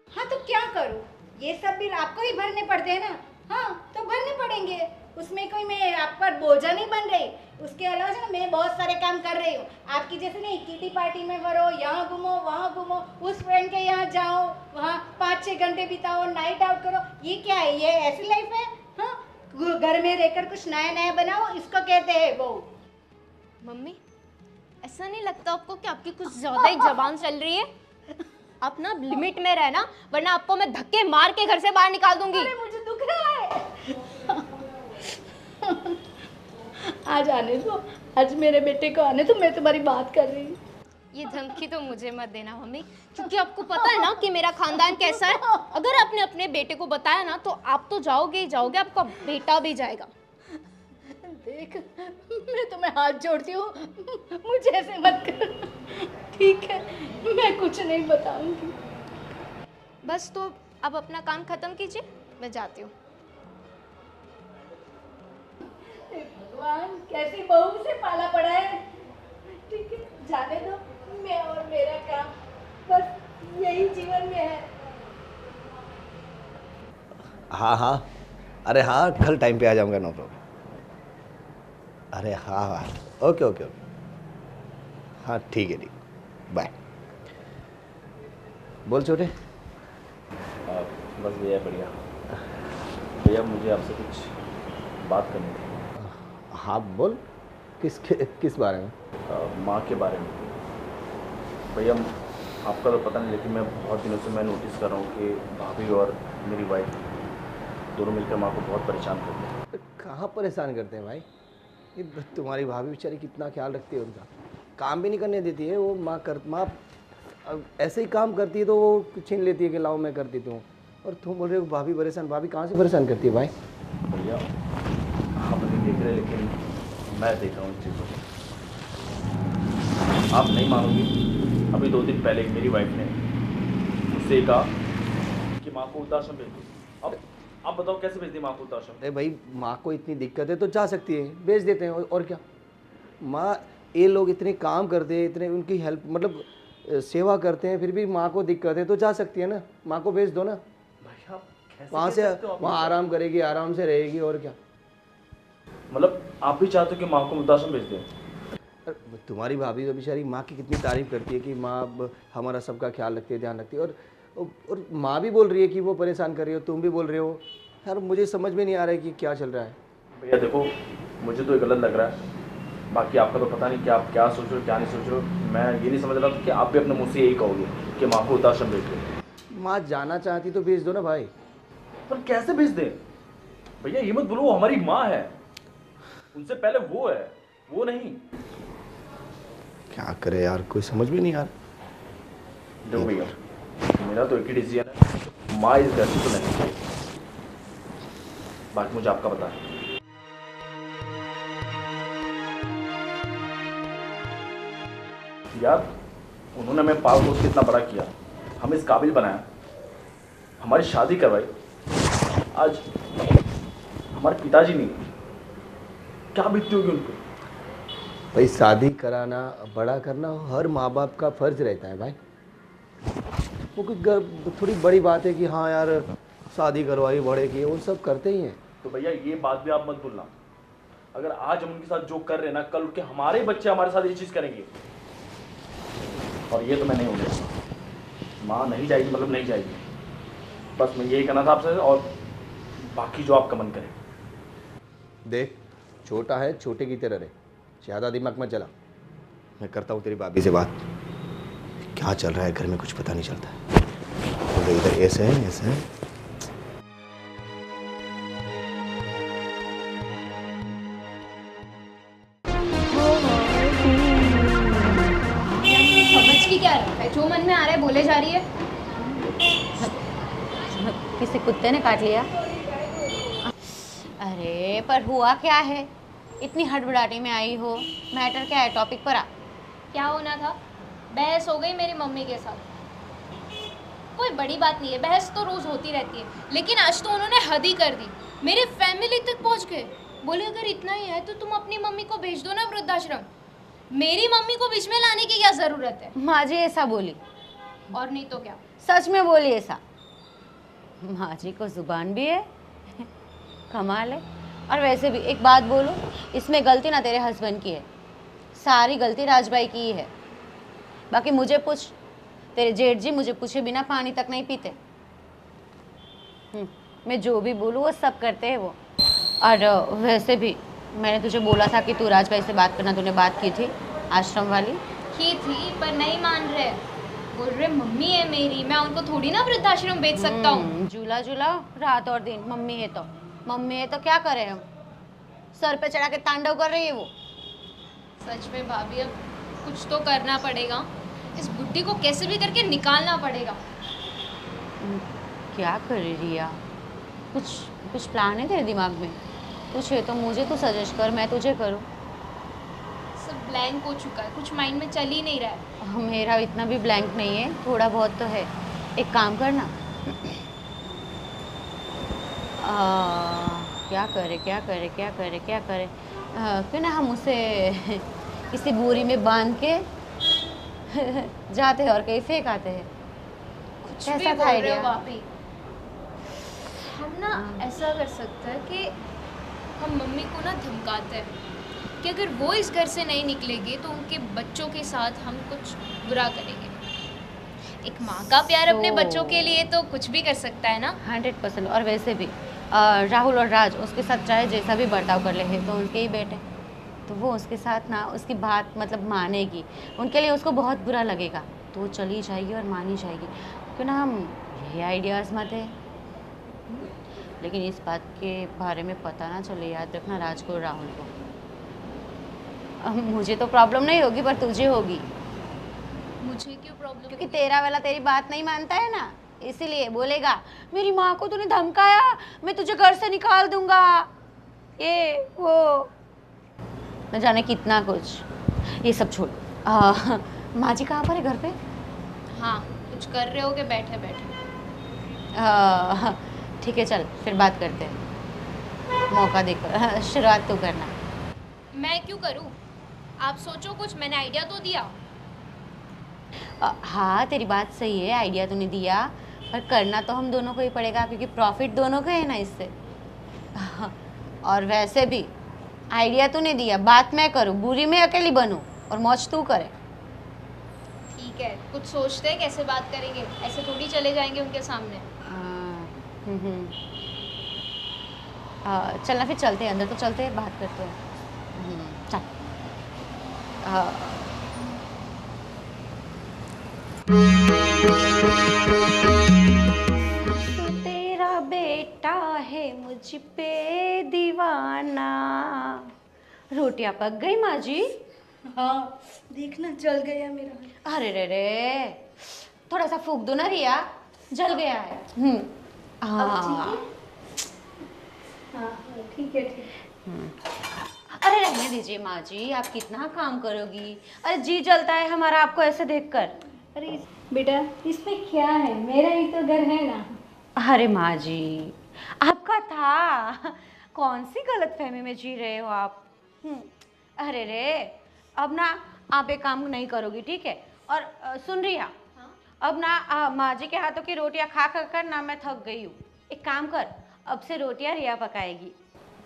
हाँ तो क्या करूँ, ये सब बिल आपको ही भरने पड़ते हैं ना। हाँ तो भरने पड़ेंगे, उसमें कोई मैं आप पर बोझा नहीं बन रही। उसके अलावा ना मैं बहुत सारे काम कर रही हूँ, आपकी जैसे नहीं किटी पार्टी में भरो, यहाँ घूमो वहाँ घूमो, उस फ्रेंड के यहाँ जाओ, वहाँ 5-6 घंटे बिताओ, नाइट आउट करो। ये क्या है, ये ऐसी लाइफ है? हाँ, घर में रहकर कुछ नया नया बनाओ, इसको कहते हैं बहू। मम्मी ऐसा नहीं लगता आपको कि आपकी कुछ ज्यादा ही जबान चल रही है? आप ना लिमिट में रहना, वरना आपको मैं धक्के मार के घर से बाहर निकाल दूंगी। अरे मुझे दुख रहा है। आज आने दो, आज मेरे बेटे को आने दो, मैं तुम्हारी बात कर रही हूँ। ये धमकी तो मुझे मत देना मम्मी, क्योंकि आपको पता है ना कि मेरा खानदान कैसा है। अगर आपने अपने बेटे को बताया ना तो आप तो जाओगे ही जाओगे, आपका बेटा भी जाएगा। देख मैं तुम्हें हाथ जोड़ती हूँ, मुझे ऐसे मत कर, ठीक है? मैं कुछ नहीं बताऊंगी। बस तो अब अपना काम खत्म कीजिए, मैं जाती हूँ। हे भगवान, कैसी बहू से पाला पड़ा है। ठीक है, जाने दो, मैं और मेरा काम, बस यही जीवन में है। हाँ हाँ, अरे हाँ, कल टाइम पे आ जाऊँगा, नो प्रॉब्लम। अरे हाँ हाँ, ओके ओके ओके, हाँ ठीक है, बाय। बोल छोटे। बस भैया बढ़िया। भैया मुझे आपसे कुछ बात करनी थी। हाँ बोल, किस बारे में? माँ के बारे में। भैया आपका तो पता नहीं, लेकिन मैं बहुत दिनों से मैं नोटिस कर रहा हूँ कि भाभी और मेरी वाइफ दोनों मिलकर माँ को बहुत परेशान करते हैं। तो कहाँ परेशान करते हैं भाई? ये तुम्हारी भाभी बेचारी कितना ख्याल रखती है उनका, काम भी नहीं करने देती है वो। माँ अब ऐसे ही काम करती है तो वो छीन लेती है कि लाओ मैं कर देती हूँ। और तुम बोल रहे हो भाभी परेशान, भाभी कहाँ से परेशान करती है भाई? भैया आप नहीं देख रहे लेकिन मैं देख रहा हूँ इन चीज़ों को। आप नहीं मानोगे, अभी 2 दिन पहले मेरी वाइफ ने मुझसे कहा कि माँ को वृद्धाश्रम भेज दो। अब आप बताओ कैसे भेज दी माँ को वृद्धाश्रम? अरे भाई माँ को इतनी दिक्कत है तो जा सकती है, भेज देते हैं और क्या। माँ ये लोग इतने काम करते हैं, इतने उनकी हेल्प मतलब सेवा करते हैं, फिर भी माँ को दिक्कत है तो जा सकती है ना, माँ को भेज दो ना। भैया कैसे वहाँ कह से सकते हो आप? वहाँ आराम करेगी, आराम से रहेगी और क्या। मतलब आप भी चाहते हो कि माँ को वृद्धाश्रम भेज दें? अरे तुम्हारी भाभी तो बेचारी माँ की कितनी तारीफ करती है कि माँ अब हमारा सबका ख्याल रखती है, ध्यान रखती है। और माँ भी बोल रही है कि वो परेशान कर रही हो, तुम भी बोल रहे हो। यार मुझे समझ में नहीं आ रहा है कि क्या चल रहा है। भैया देखो, मुझे तो ये गलत लग रहा है, बाकी आपका तो पता नहीं कि आप क्या सोच रहे हो क्या नहीं सोच रहे हो। मैं ये नहीं समझ रहा था कि आप भी अपने मुँह से यही कहोगे कि माँ को वृद्धाश्रम भेज दो। माँ जाना चाहती तो भेज दो ना भाई। पर कैसे भेज दें? भैया ये मत बोलो वो हमारी माँ है, उनसे पहले वो है, वो नहीं। क्या करे यार, कोई समझ में नहीं आ रहा। देखो भैया, मेरा तो एक ही डिसीजन है, माँ इस घर से तो नहीं चाहिए। बाकी मुझे आपका पता है। यार उन्होंने हमें पाल पोस के इतना बड़ा किया, हमें इस काबिल बनाया, हमारी शादी करवाई। आज हमारे पिताजी नहीं, क्या बीतती होगी उनको? भाई शादी कराना, बड़ा करना हर माँ बाप का फर्ज रहता है भाई। वो कोई थोड़ी बड़ी बात है कि हाँ यार शादी करवाई, बड़े की, वो सब करते ही हैं। तो भैया ये बात भी आप मत भूलना, अगर आज हम उनके साथ जो कर रहे हैं ना, कल उनके हमारे बच्चे हमारे साथ ये चीज़ करेंगे। और ये तो मैं नहीं होगा, माँ नहीं जाएगी मतलब नहीं जाएगी। बस मैं यही कहना था आपसे, और बाकी जो आपका मन करे। देख छोटा है, छोटे की तरह रहे, ज़्यादा दिमाग मत चला। मैं करता हूँ तेरी भाभी से बात, क्या चल रहा है घर में कुछ पता नहीं चलता है। बोले इधर ऐसे है ऐसे है। समझ की क्या रखा है, जो मन में आ रहा है बोले जा रही है। किसी कुत्ते ने काट लिया? अरे पर हुआ क्या है, इतनी हड़बड़ाहटी में आई हो? मैटर क्या है, टॉपिक पर आ। क्या होना था, बहस हो गई मेरी मम्मी के साथ। कोई बड़ी बात नहीं है, बहस तो रोज होती रहती है, लेकिन आज तो उन्होंने हद ही कर दी, मेरे फैमिली तक पहुंच गए। बोले अगर इतना ही है तो तुम अपनी मम्मी को भेज दो ना वृद्धाश्रम, मेरी मम्मी को बीच में लाने की क्या जरूरत है। माँ जी ऐसा बोली? और नहीं तो क्या। सच में बोली ऐसा? माँ जी को जुबान भी है, कमाल है। और वैसे भी एक बात बोलूं, इसमें गलती ना तेरे हस्बैंड की है, सारी गलती राजभाई की ही है। बाकी मुझे पूछ, तेरे जेठ जी मुझे पूछे बिना पानी तक नहीं पीते। मैं जो भी बोलूँ वो सब करते हैं वो। और वैसे भी मैंने तुझे बोला था कि तू राजभाई से बात करना, तूने बात की थी आश्रम वाली? की थी पर नहीं मान रहे, बोल रहे मम्मी है मेरी, मैं उनको थोड़ी ना वृद्धाश्रम भेज सकता हूँ। झूला झूला रात और दिन, मम्मी है तो मम्मी है तो क्या करें हम, सर पे चढ़ा के तांडव कर रही है वो। सच में भाभी अब कुछ तो करना पड़ेगा, इस बुड्ढी को कैसे भी करके निकालना पड़ेगा। क्या कर रही है? कुछ प्लान है तेरे दिमाग में? कुछ है तो मुझे तो सजेस्ट कर, मैं तुझे करूँ। सब ब्लैंक हो चुका है, कुछ माइंड में चल ही नहीं रहा है। मेरा इतना भी ब्लैंक नहीं है, थोड़ा बहुत तो है। एक काम करना, क्या करे क्या करे क्या करे क्या करे, क्यों ना हम उसे किसी बोरी में बांध के जाते हैं और कहीं फेंक आते हैं। कुछ कैसा भी था बोल रहे idea? हो भाभी। हम ना ऐसा कर सकते हैं कि हम मम्मी को ना धमकाते हैं कि अगर वो इस घर से नहीं निकलेगी तो उनके बच्चों के साथ हम कुछ बुरा करेंगे। एक माँ का प्यार अपने तो- बच्चों के लिए तो कुछ भी कर सकता है ना। 100%। और वैसे भी राहुल और राज उसके साथ चाहे जैसा भी बर्ताव कर ले हैं तो उनके ही बेटे, तो वो उसके साथ ना उसकी बात मतलब मानेगी, उनके लिए उसको बहुत बुरा लगेगा तो वो चली जाएगी और मानी जाएगी। क्यों ना हम ये आइडिया आजमाते हैं। लेकिन इस बात के बारे में पता ना चले, याद रखना राज को और राहुल को। मुझे तो प्रॉब्लम नहीं होगी पर तुझे होगी, मुझे क्यों प्रॉब्लम? क्योंकि तेरा वाला तेरी बात नहीं मानता है ना, इसीलिए बोलेगा मेरी माँ को तूने धमकाया, मैं तुझे घर से निकाल दूंगा, ये वो न जाने कितना कुछ। ये सब छोड़, माँ जी कहाँ पर है? घर पे? हाँ, कुछ कर रहे हो कि बैठे बैठे? ठीक है, चल फिर बात करते हैं, मौका देकर शुरुआत तो करना। मैं क्यों करूँ? आप सोचो कुछ, मैंने आइडिया तो दिया। हाँ तेरी बात सही है, आइडिया तूने दिया, पर करना तो हम दोनों को ही पड़ेगा क्योंकि प्रॉफिट दोनों का है ना इससे। और वैसे भी आइडिया तूने दिया, बात मैं करूँ, बुरी मैं अकेली बनूँ और मौज तू करे। ठीक है, कुछ सोचते हैं कैसे बात करेंगे, ऐसे थोड़ी चले जाएंगे उनके सामने। चलना फिर चलते हैं अंदर, तो चलते हैं बात करते हैं। चल। तो तेरा बेटा है मुझ पे दीवाना। रोटियां पक गई माँ जी? हाँ देखना जल गया मेरा। अरे रे रे, थोड़ा सा फूक दो ना रिया, जल गया है। हाँ ठीक है ठीक। अरे रहने दीजिए माँ जी, आप कितना काम करोगी? अरे जी जलता है हमारा आपको ऐसे देखकर। अरे बेटा इसमें क्या है, मेरा ही तो घर है ना। अरे माँ जी आपका था, कौन सी गलतफहमी में जी रहे हो आप? अरे रे, अब ना आप एक काम नहीं करोगी, ठीक है? और सुन रही है, अब ना माँ जी के हाथों की रोटियां खा खा कर ना मैं थक गई हूँ। एक काम कर, अब से रोटियां रिया पकाएगी।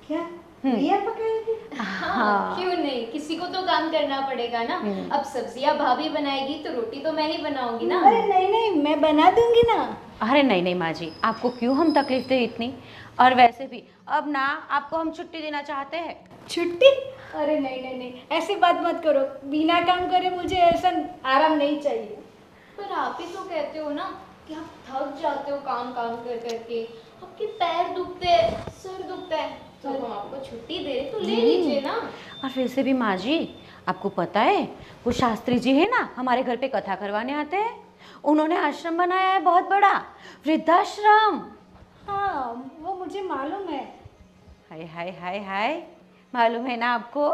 क्या रिया पकाएगी? हाँ, क्यों नहीं, किसी को तो काम करना पड़ेगा ना। अब सब्जियां भाभी बनाएगी तो रोटी तो मैं ही बनाऊंगी ना। अरे नहीं नहीं, मैं बना दूंगी ना। अरे नहीं नहीं माँ जी, आपको क्यों हम तकलीफ दे इतनी? और वैसे भी अब ना आपको हम छुट्टी देना चाहते हैं। छुट्टी? अरे नहीं नहीं नहीं, ऐसी बात मत करो, बिना काम करे मुझे ऐसा आराम नहीं चाहिए। पर आप ही तो कहते हो ना कि आप थक जाते हो काम काम कर करके, आपके पैर दुखते हैं, सर दुखता है, तो हम आपको छुट्टी दे रहे तो ले लीजिए ना। और वैसे भी माँ जी आपको पता है, वो शास्त्री जी है ना हमारे घर पे कथा करवाने आते हैं, उन्होंने आश्रम बनाया है बहुत बड़ा, वृद्धाश्रम। हाँ वो मुझे मालूम है। हाय हाय हाय हाय, मालूम है ना आपको?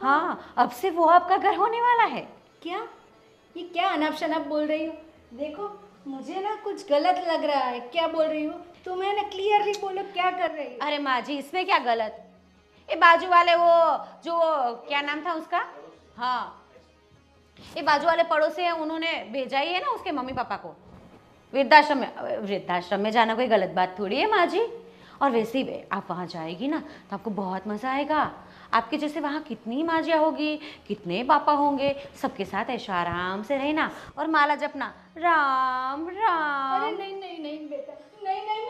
हाँ, अब से वो आपका घर होने वाला है। क्या ये क्या अनाप शनाप बोल रही हो? देखो मुझे ना कुछ गलत लग रहा है। क्या बोल रही हो तुम्हें? ना क्लियरली बोलो क्या कर रही हो? अरे माँ जी इसमें क्या गलत? ये बाजू वाले वो जो क्या नाम था उसका, हाँ ये बाजू वाले पड़ोसी हैं, उन्होंने भेजा ही है ना उसके मम्मी पापा को वृद्धाश्रम में। वृद्धाश्रम में जाना कोई गलत बात थोड़ी है माँ जी। और वैसे ही आप वहाँ जाएगी ना तो आपको बहुत मज़ा आएगा। आपके जैसे वहाँ कितनी माजियाँ होगी, कितने पापा होंगे, सबके साथ ऐशो आराम से रहना और माला जपना, राम राम। अरे नहीं नहीं नहीं बेटा, नहीं नहीं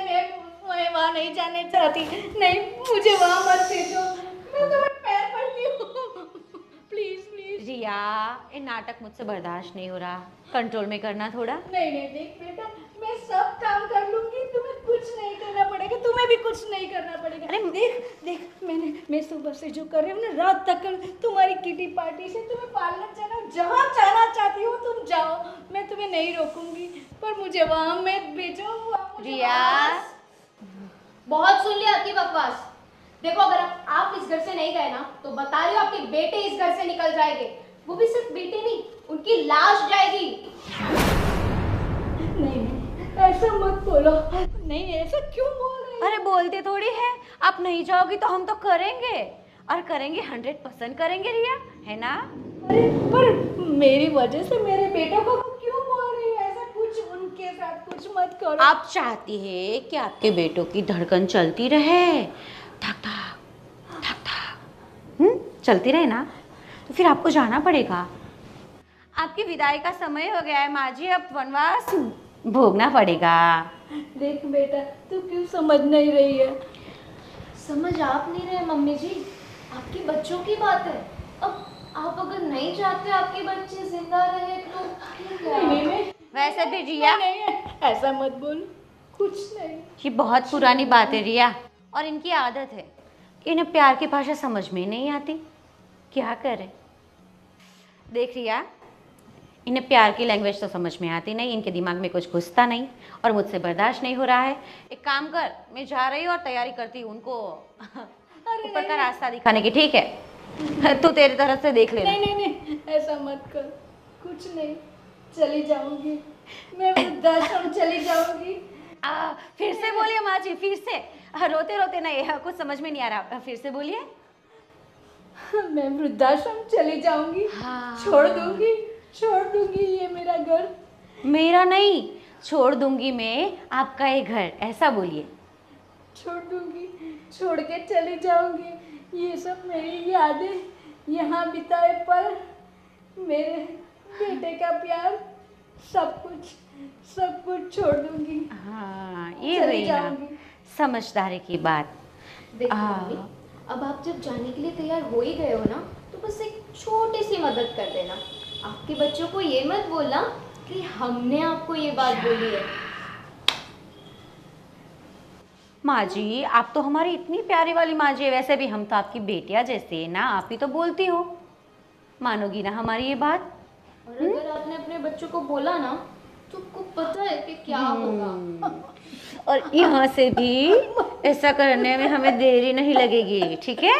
नहीं, मैं वहाँ नहीं जाने चाहती। नहीं मुझे वहाँ मत भेजो, मैं तुम्हें पैर पड़ती हूँ। Please please. रिया ये नाटक मुझसे बर्दाश्त नहीं हो रहा, कंट्रोल में करना थोड़ा। नहीं नहीं देख बेटा, मैं सब काम कर लूंगी, तुम्हें कुछ नहीं करना पड़ेगा, तुम्हें भी कुछ नहीं करना पड़ेगा। अरे देख देख, मैं सुबह से जो कर रही हूँ ना, रात तक तुम्हारी किटी पार्टी से तुम्हें पार्लर जाना, जहाँ जाना चाहती हो तुम जाओ, मैं तुम्हें नहीं रोकूंगी, पर मुझे वहाँ मत भेजो। रिया बहुत सुन लिया आपकी बकवास। देखो अगर आप इस घर से नहीं गए ना तो बता रही हो आपके बेटे इस घर से निकल जाएंगे। वो भी सिर्फ बेटे नहीं, उनकी लाश जाएगी। नहीं ऐसा मत बोलो। नहीं ऐसा क्यों बोल रही हो? अरे बोलते थोड़ी है, आप नहीं जाओगी तो हम तो करेंगे, और करेंगे 100% करेंगे रिया, है ना? अरे पर मेरी वजह से मेरे बेटे को क्यों बोल रही है ऐसा? कुछ उनके साथ कुछ मत करो। आप चाहती है कि आपके बेटों की धड़कन चलती रहे, धक धक, चलती रहे ना, तो फिर आपको जाना पड़ेगा। आपकी विदाई का समय हो गया है माँ जी, अब वनवास भोगना पड़ेगा। देख बेटा, तू क्यों समझ नहीं रही है? समझ आप नहीं रहे मम्मी जी, आपके बच्चों की बात है। अब आप अगर नहीं चाहते आपके बच्चे जिंदा रहे तो नहीं, वैसे भी रिया नहीं, ऐसा मत बोल। कुछ नहीं। ये बहुत पुरानी बात है रिया, और इनकी आदत है कि इन्हें प्यार की भाषा समझ में ही नहीं आती। क्या करें? देख रिया, इन्हें प्यार की लैंग्वेज तो समझ में आती नहीं, इनके दिमाग में कुछ घुसता नहीं और मुझसे बर्दाश्त नहीं हो रहा है। एक काम कर, मैं जा रही हूँ और तैयारी करती हूँ उनको ऊपर का रास्ता दिखाने की, ठीक है? तू तेरी तरफ से देख लेना। नहीं नहीं नहीं, ऐसा मत कर, कुछ नहीं, चली जाऊंगी मैं, वृद्धाश्रम चली जाऊंगी। फिर से बोलिए माँ जी, फिर से। रोते रोते नहीं, कुछ समझ में नहीं आ रहा, फिर से बोलिए। मैं वृद्धाश्रम चली जाऊंगी। हाँ। छोड़ दूंगी ये मेरा घर। मेरा नहीं, छोड़ दूंगी मैं आपका ये घर, ऐसा बोलिए। छोड़ दूंगी, छोड़ के चली जाऊंगी। ये सब मेरी यादें, यहाँ बिताए पल, मेरे बेटे का प्यार, सब कुछ छोड़ दूंगी। हाँ, ये चली हुई ना जाऊंगी। समझदारी की बात। देखो मम्मी, अब आप जब जाने के लिए तैयार हो ही गए हो ना, तो बस एक छोटी सी मदद कर देना। आपके बच्चों को ये मत बोलना कि हमने आपको ये बात बोली है। माँ जी, आप तो हमारी इतनी प्यारी वाली माँ जी है, वैसे भी हम तो आपकी बेटियाँ जैसे है ना, आप ही तो बोलती हो। मानोगी ना हमारी ये बात? और अगर आपने अपने बच्चों को बोला ना, तो आपको पता है कि क्या होगा। और यहाँ से भी ऐसा करने में हमें देरी नहीं लगेगी, ठीक है?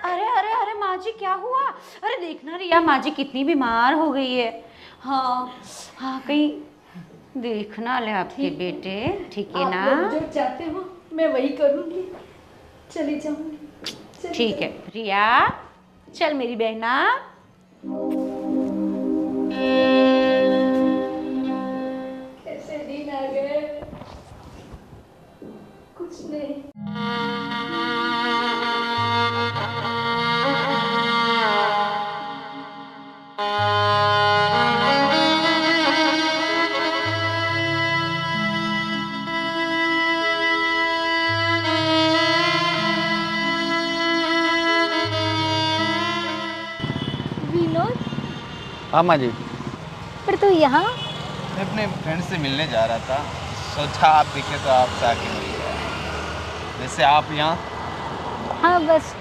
अरे अरे अरे माँ जी, क्या हुआ? अरे देखना रिया, माँ जी कितनी बीमार हो गई है। हाँ हाँ, कहीं देखना ले आपके बेटे, ठीक है आप ना? लोग जो चाहते हो मैं वही करूंगी, चली जाऊंगी। ठीक है रिया, चल मेरी बहना। कैसे दिन आ गए, कुछ नहीं। विनोद, हाँ माँ जी, पर तू यहाँ? मैं अपने फ्रेंड से मिलने जा रहा था, सोचा आप दिखे तो आपसे आके मिल गया। वैसे आप यहाँ? हाँ बस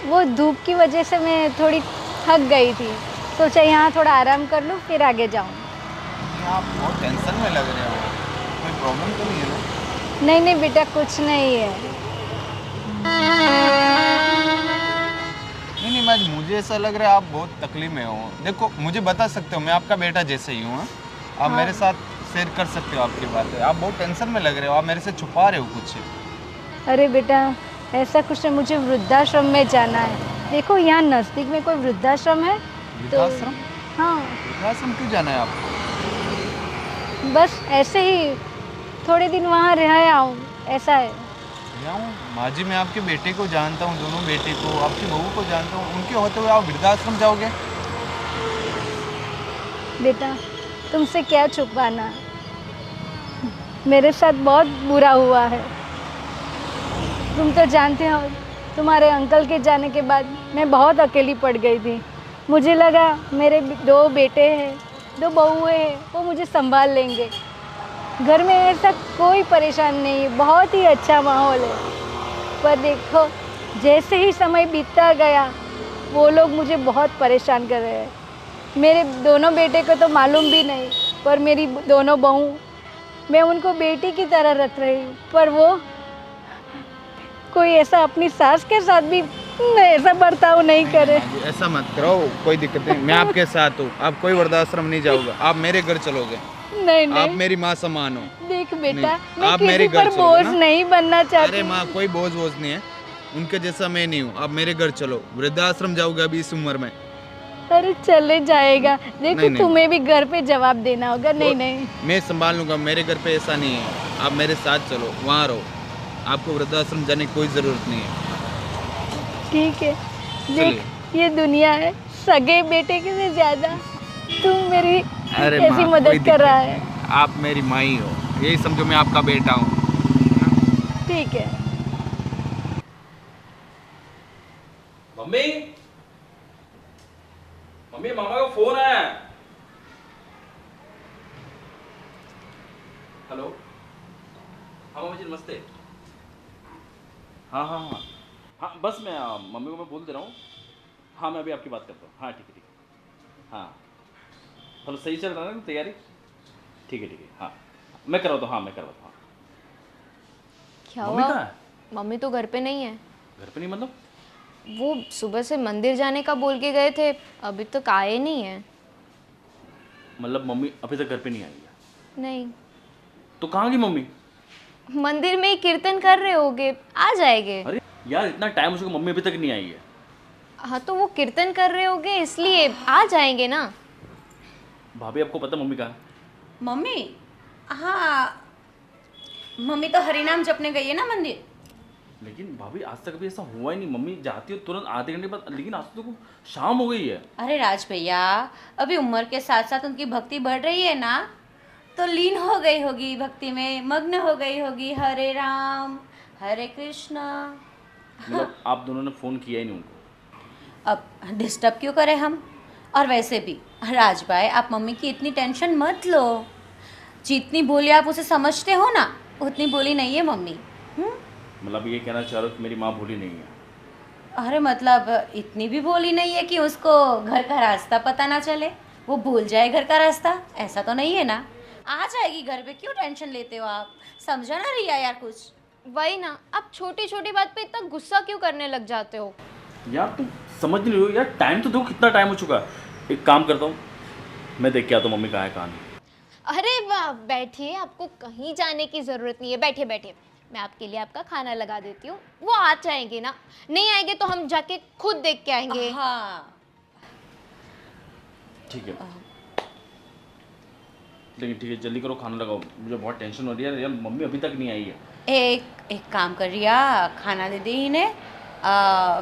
वो धूप की वजह से मैं थोड़ी थक गई थी, सोचा यहाँ थोड़ा आराम कर लूँ फिर आगे जाऊँ। आप बहुत टेंशन में लग रहे हो, कोई प्रॉब्लम तो नहीं है ना? नहीं नहीं बेटा, कुछ नहीं है। नहीं माँ जी, मुझे ऐसा लग रहा है आप बहुत तकलीफ में हो। देखो, मुझे बता सकते हो, मैं आपका बेटा जैसे ही हूँ। आप मेरे साथ शेयर कर सकते हो आपकी बातें। आप बहुत टेंशन में लग रहे हो, आप मेरे से छुपा रहे हो कुछ। अरे बेटा, ऐसा कुछ नहीं, मुझे वृद्धाश्रम में जाना है। देखो यहाँ नज़दीक में कोई वृद्धाश्रम है? वृद्धाश्रम? हाँ, वृद्धाश्रम क्यों जाना है आपको? बस ऐसे ही थोड़े दिन वहाँ रह आऊँ, ऐसा है। माँ जी, मैं आपके बेटे को जानता हूँ, दोनों बेटे को, आपकी बहू को जानता हूँ। उनके होते हुए आप वृद्धाश्रम जाओगे? बेटा, तुमसे क्या छुपाना, मेरे साथ बहुत बुरा हुआ है। तुम तो जानते हो, तुम्हारे अंकल के जाने के बाद मैं बहुत अकेली पड़ गई थी। मुझे लगा मेरे 2 बेटे हैं, 2 बहुएं हैं, वो मुझे संभाल लेंगे। घर में ऐसा कोई परेशान नहीं है, बहुत ही अच्छा माहौल है। पर देखो, जैसे ही समय बीतता गया, वो लोग मुझे बहुत परेशान कर रहे हैं। मेरे दोनों बेटे को तो मालूम भी नहीं, पर मेरी दोनों बहू, मैं उनको बेटी की तरह रख रही हूँ, पर वो कोई ऐसा अपनी सास के साथ भी ऐसा बर्ताव नहीं करे। ऐसा मत करो, कोई दिक्कत नहीं, मैं आपके साथ हूँ। आप कोई वृद्धाश्रम नहीं जाओगे, आप मेरे घर चलोगे। नहीं नहीं, आप मेरी माँ समान हो। देख बेटा, नहीं, मैं आप किसी मेरे घर पर चलोगे बोझ ना? नहीं बनना चाहती। अरे माँ, कोई बोझ नहीं है, उनके जैसा मैं नहीं हूँ। आप मेरे घर चलो, वृद्धाश्रम जाओगे अभी इस उम्र में? अरे चले जाएगा, देखो नहीं, नहीं। तुम्हें भी घर पे जवाब देना होगा। नहीं नहीं, मैं संभाल लूँगा, मेरे घर पे ऐसा नहीं है। आप मेरे साथ चलो, वहाँ रहो, आपको वृद्धाश्रम जाने की कोई ज़रूरत नहीं है। ठीक है। देख, ये दुनिया है, सगे बेटे के से ज्यादा तुम मेरी कैसी माँ, कोई मदद कर रहा दिक्कत है। नहीं। आप मेरी माँ ही हो, यही समझो मैं आपका बेटा हूँ। ठीक है। मम्मी, मम्मी, मामा का फोन आया। हेलो। नमस्ते। हाँ हाँ हाँ हाँ, बस मैं मम्मी को मैं बोल दे रहा हूँ। हाँ, मैं अभी आपकी बात करता हूँ। हाँ ठीक है, ठीक है। हाँ, मतलब सही चल रहा है ना तैयारी? ठीक है, ठीक है। हाँ, मैं करवाता हूँ। हाँ, मैं करवाता हूँ। क्या मम्मी हुआ? कहाँ है? मम्मी तो घर पे नहीं है। घर पे नहीं मतलब? वो सुबह से मंदिर जाने का बोल के गए थे, अभी तक आए नहीं है। मतलब मम्मी अभी तक घर पे नहीं आई है? नहीं, तो कहाँ गई मम्मी? मंदिर में ही कीर्तन कर रहे होगे, आ जाएंगे। अरे यार, इतना टाइम हो चुका, मम्मी अभी तक नहीं आई है। हाँ तो वो कीर्तन कर रहे होगे इसलिए आ जाएंगे ना। भाभी, आपको पता मम्मी कहाँ है? मम्मी, हाँ, मम्मी तो हरिनाम जपने गई है ना मंदिर। लेकिन भाभी, आज तक अभी ऐसा हुआ ही नहीं। मम्मी जाती हो तुरंत आधे घंटे बाद, लेकिन आज तो शाम हो गई है। अरे राज भैया, अभी उम्र के साथ साथ उनकी भक्ति बढ़ रही है ना, तो लीन हो गई होगी भक्ति में, मग्न हो गई होगी। हरे राम हरे कृष्णा। मतलब आप दोनों ने फ़ोन किया ही नहीं उनको? अब डिस्टर्ब क्यों करें हम। और वैसे भी राज भाई, आप मम्मी की इतनी टेंशन मत लो। जितनी बोली आप उसे समझते हो ना, उतनी बोली नहीं है मम्मी। मतलब ये कहना चाह रहे हो कि मेरी माँ भूली नहीं है? अरे मतलब इतनी भी बोली नहीं है कि उसको घर का रास्ता पता ना चले, वो भूल जाए घर का रास्ता, ऐसा तो नहीं है ना। आ जाएगी घर पे, क्यों टेंशन लेते हो आप। समझा ना रिया यार कुछ। वही ना, आप छोटी छोटी बात पे इतना गुस्सा क्यों करने लग जाते हो? यार तुम समझ नहीं रही हो यार, टाइम तो देखो कितना टाइम हो चुका है। एक काम करता हूँ, मैं देख के आता हूँ मम्मी कहाँ है कहाँ नहीं। अरे वाह, बैठिए, आपको कहीं जाने की ज़रूरत नहीं है। बैठिए बैठिए, मैं आपके लिए आपका खाना लगा देती हूँ। वो आ जाएंगे ना, नहीं आएंगे तो हम जाके खुद देख के आएंगे। हाँ, ठीक है, लेकिन ठीक है, जल्दी करो, खाना लगाओ, मुझे बहुत टेंशन हो रही है यार। मम्मी अभी तक नहीं आई है। एक काम कर रिया, खाना दे दे इन्हें,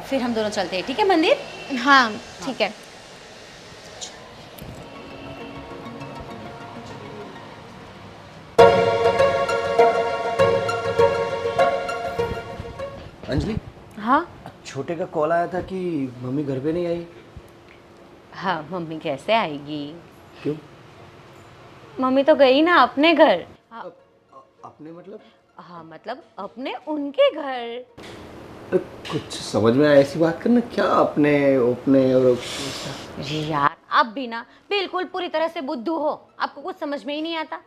फिर हम दोनों चलते हैं, ठीक है, मंदिर। हाँ ठीक है। अंजलि, हाँ छोटे का कॉल आया था कि मम्मी घर पे नहीं आई। हाँ, मम्मी कैसे आएगी। क्यों? मम्मी तो गई ना अपने घर। अपने मतलब? हाँ मतलब अपने उनके घर। कुछ समझ में आया, ऐसी बात करना क्या अपने अपने और अरे यार, आप भी ना बिल्कुल पूरी तरह से बुद्धू हो, आपको कुछ समझ में ही नहीं आता।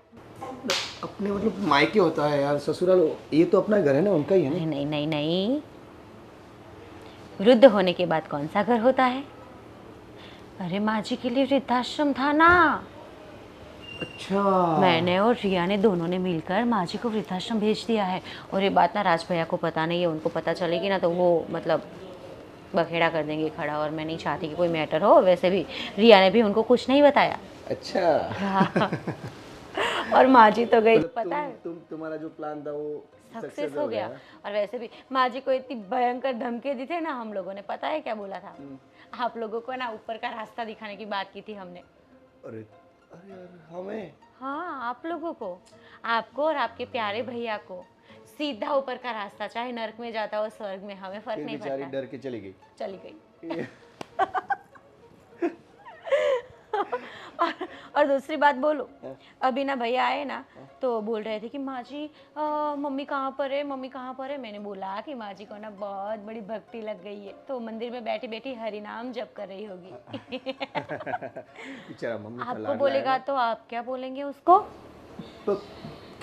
अपने मतलब मायके होता है यार, ससुराल ये तो अपना घर है ना, उनका ही है ना। नहीं नहीं नहीं नहीं, वृद्ध होने के बाद कौन सा घर होता है। अरे माँ जी के लिए वृद्धाश्रम था ना। अच्छा, मैंने और रिया ने दोनों ने मिलकर माँ जी को वृद्धाश्रम भेज दिया है। और ये बात ना राज भैया को पता नहीं है, उनको पता चलेगी ना तो वो मतलब बखेड़ा कर देंगे खड़ा, और मैं नहीं चाहती कि कोई मैटर हो। वैसे भी रिया ने भी उनको कुछ नहीं बताया। अच्छा। हाँ। और माँ जी तो गई, मतलब पता है, तुम्हारा जो प्लान था वो सक्सेस हो गया। और वैसे भी माँ जी को इतनी भयंकर धमकी दी थी ना हम लोगों ने, पता है क्या बोला था। आप लोगों को ना ऊपर का रास्ता दिखाने की बात की थी हमने। अरे अरे यार, हमें? हाँ, आप लोगों को, आपको और आपके प्यारे भैया को सीधा ऊपर का रास्ता, चाहे नर्क में जाता हो स्वर्ग में, हमें फर्क फिर नहीं बेचारी पड़ता। डर के चली गई। चली गई। और दूसरी बात बोलो, अभी ना भैया आए ना तो बोल रहे थे कि माँ जी मम्मी कहाँ पर है, मम्मी कहाँ पर है। मैंने बोला कि माँ जी को ना बहुत बड़ी भक्ति लग गई है, तो मंदिर में बैठी बैठी हरि नाम जप कर रही होगी। बेचारा मम्मी का आपको लाडला बोलेगा है तो आप क्या बोलेंगे उसको। ना। तो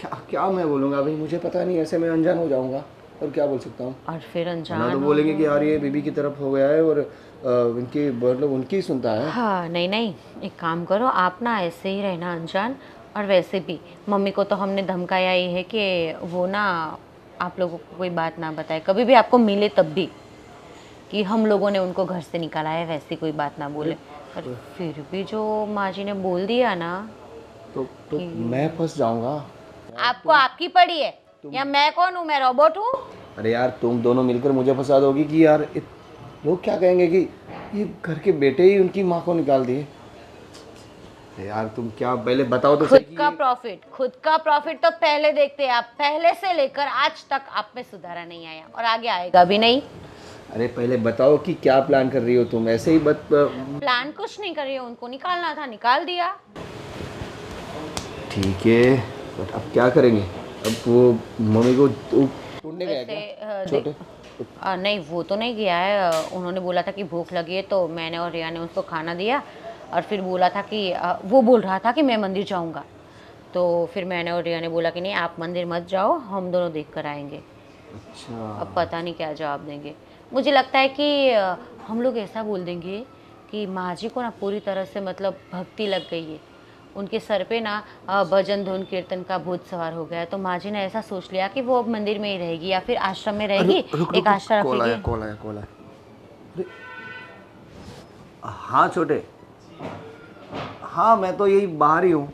क्या क्या मैं बोलूँगा अभी, मुझे पता नहीं, ऐसे मैं अनजान हो जाऊँगा और क्या बोल सकता हूँ। और फिर ना अनजान तो हो बोलेंगे कि यार ये बीबी की तरफ हो गया है और उनकी मतलब उनकी ही सुनता है। हाँ, नहीं नहीं, एक काम करो, आप ना ऐसे ही रहना अनजान। और वैसे भी मम्मी को तो हमने धमकाया ही है कि वो ना आप लोगों को कोई बात ना बताए, कभी भी आपको मिले तब भी, कि हम लोगों ने उनको घर से निकाला है, वैसी कोई बात ना बोले। पर फिर भी जो माँ जी ने बोल दिया ना, तो मैं फंस जाऊंगा। आपको आपकी पड़ी है, या मैं कौन हूँ, मैं रोबोट हूँ। अरे यार, तुम दोनों मिलकर मुझे फंसा दोगी कि यार लोग क्या कहेंगे कि ये घर के बेटे ही उनकी माँ को निकाल दिए। यार तुम क्या, पहले बताओ तो खुद सही का प्रॉफिट, खुद का प्रॉफिट तो पहले देखते हैं आप। पहले से लेकर आज तक आप में सुधारा नहीं आया और आगे आएगा भी नहीं। अरे पहले बताओ कि क्या प्लान कर रही हो तुम, ऐसे ही प्लान कुछ नहीं कर रही हो, उनको निकालना था, निकाल दिया। ठीक है, बट अब क्या करेंगे? अब वो मम्मी को ढूंढने गया क्या छोटे? नहीं वो तो नहीं गया है। उन्होंने बोला था कि भूख लगी है, तो मैंने और रिया ने उसको खाना दिया और फिर बोला था कि वो बोल रहा था कि मैं मंदिर जाऊंगा, तो फिर मैंने और रिया ने बोला कि नहीं आप मंदिर मत जाओ, हम दोनों देख कर आएंगे। अच्छा। अब पता नहीं क्या जवाब देंगे। मुझे लगता है कि हम लोग ऐसा बोल देंगे कि माँ जी को ना पूरी तरह से मतलब भक्ति लग गई है, उनके सर पे ना भजन धुन कीर्तन का भूत सवार हो गया है, तो माँ जी ने ऐसा सोच लिया कि वो अब मंदिर में ही रहेगी या फिर आश्रम में रहेगी। एक आश्रम कॉल आया रखेगी। कॉल आया कॉल आया। अरे, हाँ छोटे, हाँ मैं तो यही बाहर ही हूँ।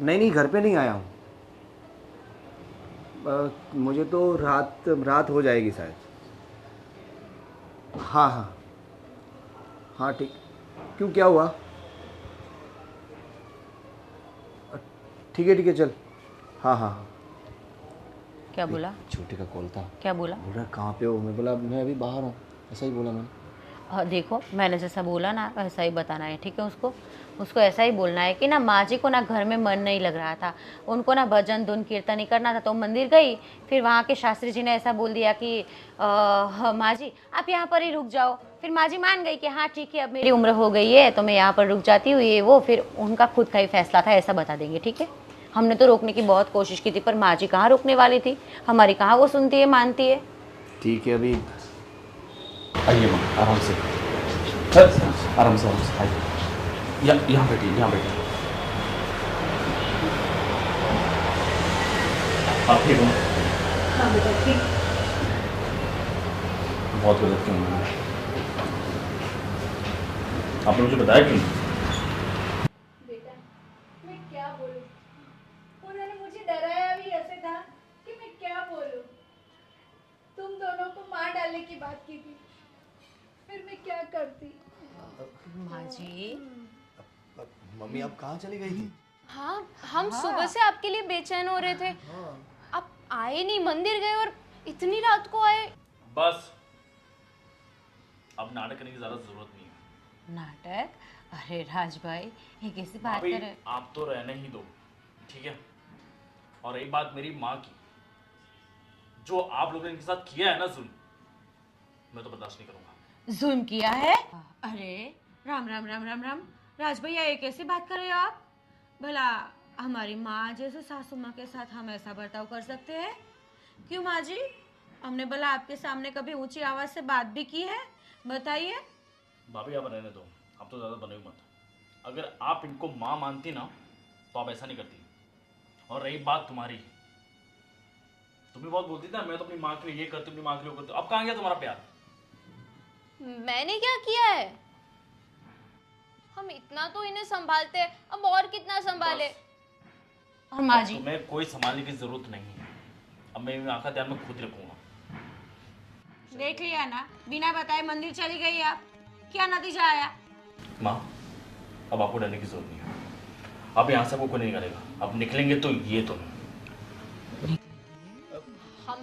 नहीं घर पे नहीं आया हूँ। मुझे तो रात हो जाएगी शायद। हाँ हाँ हाँ ठीक। क्यों क्या हुआ? ठीक है चल। हाँ हाँ हाँ। क्या बोला? छोटे का कॉल था। क्या बोला? बोल रहा कहाँ पे हो? मैं बोला मैं अभी बाहर हूँ, ऐसा ही बोला मैंने। देखो मैंने जैसा बोला ना वैसा ही बताना है, ठीक है? उसको ऐसा ही बोलना है कि ना माँ जी को ना घर में मन नहीं लग रहा था, उनको ना भजन धुन कीर्तन ही करना था, तो मंदिर गई। फिर वहाँ के शास्त्री जी ने ऐसा बोल दिया कि माँ जी आप यहाँ पर ही रुक जाओ। फिर माँ जी मान गई कि हाँ ठीक है अब मेरी उम्र हो गई है तो मैं यहाँ पर रुक जाती हूँ, ये वो। फिर उनका खुद का ही फैसला था, ऐसा बता देंगे, ठीक है? हमने तो रोकने की बहुत कोशिश की थी, पर माँ जी कहाँ रोकने वाली थी, हमारी कहाँ वो सुनती है मानती है। ठीक है अभी आइए माँ, आराम से आराम से आइए। यहाँ बैठिए यहाँ बैठिए। आप ठीक हो? हाँ बेटा ठीक। बहुत गलत किया मैंने। आपने मुझे बताया क्यों? बेटा मैं क्या बोलूं, उन्होंने मुझे डराया भी ऐसे था कि मैं क्या बोलूं। तुम दोनों को मार डालने की बात की थी, फिर मैं क्या करती। माँ जी मम्मी आप कहाँ चली गई थी? हाँ हम सुबह से आपके लिए बेचैन हो रहे थे। आप आए नहीं, मंदिर गए और इतनी रात को आए। बस अब नाटक करने की ज्यादा जरूरत नहीं है। नाटक? अरे राज भाई ये कैसी बात भाभी, कर रहे? आप तो रहने ही दो, ठीक है? और एक बात मेरी माँ की, जो आप लोगों ने इनके साथ किया है ना जुल्म, मैं तो बर्दाश्त नहीं करूंगा। जुल्म किया है? अरे राम राम राम राम राम, राज भैया ये कैसी बात कर रहे हो आप? भला हमारी माँ जैसे सासू माँ के साथ हम ऐसा बर्ताव कर सकते हैं? क्यों माँ जी, हमने भला आपके सामने कभी ऊंची आवाज से बात भी की है? बताइए। भाभी आप रहने दो, आप तो ज्यादा बने हुए मत। अगर आप इनको माँ मानती ना तो आप ऐसा नहीं करती। और रही बात तुम्हारी, तुम भी बहुत बोलती थी ना मैं तो अपनी माँ के लिए ये करती हूँ, अपनी माँ के लिए वो करती हूँ। अब कहाँ गया तुम्हारा प्यार? मैंने क्या किया है? हम इतना तो इन्हें संभालते हैं, अब और कितना संभाले। और माँ जी तुम्हें कोई संभालने की जरूरत नहीं है। अब मैं मेरी आंखा ध्यान में खुद रखूंगा। देख लिया ना, बिना बताए मंदिर चली गई आप, क्या नतीजा आया? माँ अब आपको डरने की जरूरत नहीं है। अब यहाँ से वो कोई नहीं करेगा। अब निकलेंगे तो ये तुम।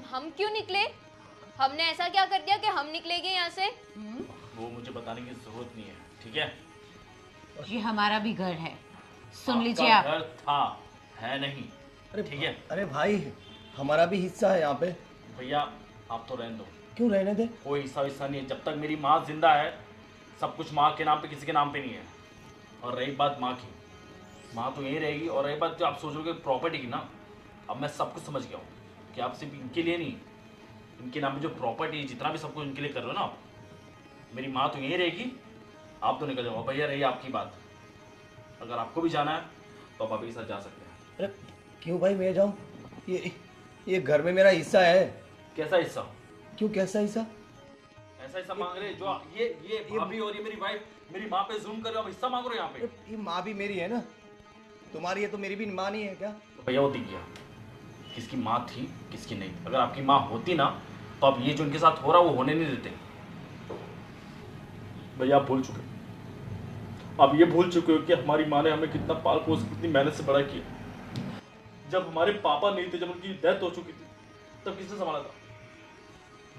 हम क्यों निकले? हमने ऐसा क्या कर दिया कि हम निकलेंगे यहाँ से? वो मुझे बताने की जरूरत नहीं है, ठीक है? ये हमारा भी घर है, सुन आपका लीजिए आप। घर था, है नहीं। अरे ठीक है अरे भाई हमारा भी हिस्सा है यहाँ पे। भैया, आप तो रहने दो। क्यों रहने दे? कोई हिस्सा विस्सा नहीं है। जब तक मेरी माँ जिंदा है सब कुछ माँ के नाम पे, किसी के नाम पे नहीं है। और रही बात माँ की, माँ तो यहीं रहेगी। और रही बात जो आप सोच रहे हो प्रॉपर्टी की ना, अब मैं सब कुछ समझ गया हूँ कि आप सिर्फ इनके लिए नहीं, इनके नाम पे जो प्रॉपर्टी जितना भी सब कुछ इनके लिए कर रहे हो ना आप, मेरी माँ तो यहीं रहेगी, आप तो निकल जाओ। भैया रही आपकी बात, अगर आपको भी जाना है तो आप अभी के साथ जा सकते हैं। अरे क्यों भाई मैं जाऊँ? ये घर में मेरा हिस्सा है। कैसा हिस्सा? क्यों कैसा हिस्सा? ऐसा हिस्सा मांग रहे जो ये भाभी और ये मेरी वाइफ मेरी माँ पे जुल्म कर रहे हो, अब हिस्सा मांग रहे हो यहाँ पे? ये माँ भी मेरी है ना, तुम्हारी है तो मेरी भी माँ नहीं है क्या? तो भैया वो दिख गया किसकी माँ थी किसकी नहीं। अगर आपकी माँ होती ना तो अब ये जो इनके साथ हो रहा वो होने नहीं देते। भैया आप भूल चुके, आप ये भूल चुके हो कि हमारी माँ ने हमें कितना पाल पोस कितनी मेहनत से बड़ा किया। जब हमारे पापा नहीं थे, जब उनकी डेथ हो चुकी थी, तब किसने संभाला था?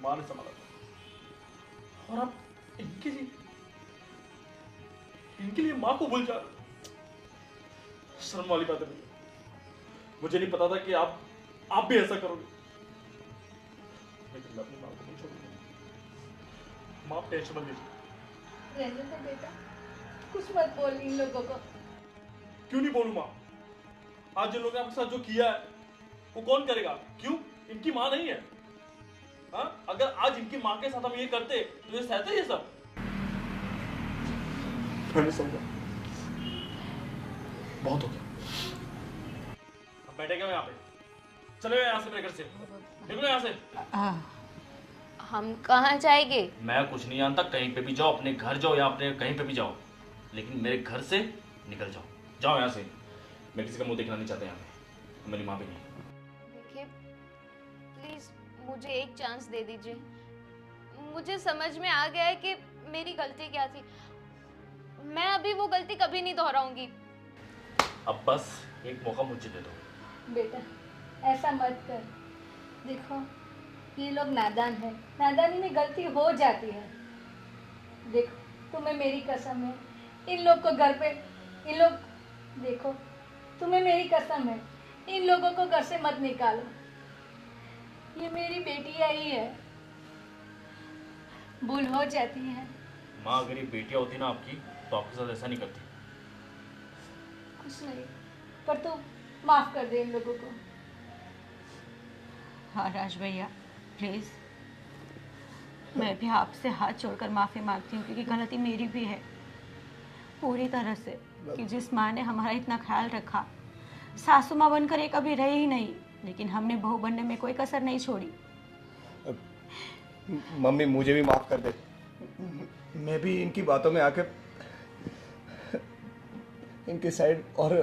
माँ ने संभाला था। और आप इनके लिए माँ को भूल जा रहे हो। शर्म वाली बात है भैया, मुझे नहीं पता था कि आप भी ऐसा करोगे, लेकिन मैं अपनी माँ को नहीं छोड़ूंगा। माँ, टेंशन मत लीजिए। रहने दो बेटा, कुछ मत बोल इन लोगों को। क्यों नहीं बोलूं माँ? आज जिन लोगों ने आपके साथ जो किया है वो कौन करेगा? क्यों? इनकी माँ नहीं है? हाँ, अगर आज इनकी माँ के साथ हम ये करते तो ये सहते ये सब? मैंने समझा, बहुत हो गया। अब बैठे क्या यहाँ पे? चले यहाँ से, मेरे घर से निकलो यहाँ से। हम कहाँ जाएंगे? मैं कुछ नहीं जानता, कहीं पे भी जाओ, अपने घर जाओ या अपने कहीं पे भी जाओ, लेकिन मेरे घर से निकल जाओ। जाओ यहाँ से, मैं किसी का मुंह देखना नहीं चाहता यहाँ पे, मेरी माँ भी नहीं। देखिए प्लीज मुझे एक चांस दे दीजिए। मुझे समझ में आ गया है कि मेरी गलती क्या थी। मैं अभी वो गलती कभी नहीं दोहराऊंगी। अब बस एक मौका मुझे दे दो। बेटा ऐसा मत कर, देखो ये लोग नादान है, नादानी में गलती हो जाती है। देखो तुम्हें मेरी कसम है, इन लोग को घर पे, इन लोग, देखो तुम्हें मेरी कसम है, इन लोगों को घर से मत निकालो। ये मेरी बेटियाँ ही है, भूल हो जाती है। माँ, अगर ये बेटियाँ होती ना आपकी तो आपके साथ ऐसा नहीं करती। कुछ नहीं, पर तू माफ कर दे इन लोगों को। हाँ राज भैया, प्लीज़ मैं भी आपसे हाथ जोड़कर माफ़ी मांगती हूँ, क्योंकि गलती मेरी भी है पूरी तरह से, कि जिस माँ ने हमारा इतना ख्याल रखा, सासू माँ बनकर ये कभी रही ही नहीं, लेकिन हमने बहू बनने में कोई कसर नहीं छोड़ी। मम्मी मुझे भी माफ़ कर दे, मैं भी इनकी बातों में आकर इनके साइड और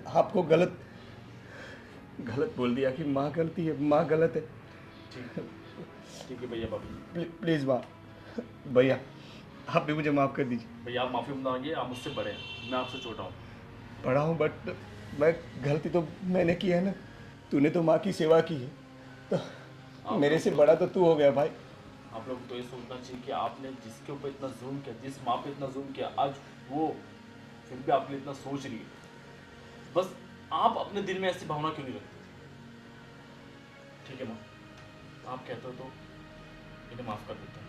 आपको गलत बोल दिया कि माँ गलती है, माँ गलत है। ठीक है भैया, भाभी प्लीज़ माँ, भैया आप भी मुझे माफ़ कर दीजिए। भैया, आप माफ़ी मांगिए, आप मुझसे बड़े हैं, मैं आपसे छोटा हूँ। बड़ा हूँ बट मैं, गलती तो मैंने की है ना, तूने तो माँ की सेवा की है, तो मेरे से बड़ा तो तू हो गया भाई। आप लोग तो ये सोचना चाहिए कि आपने जिसके ऊपर इतना जुल्म किया, जिस माँ पे इतना जुल्म किया, आज वो फिर भी आपके लिए इतना सोच रही है। बस आप अपने दिल में ऐसी भावना क्यों नहीं रखते? ठीक है माँ, आप कहते हो तो इन्हें माफ़ कर देता हूँ।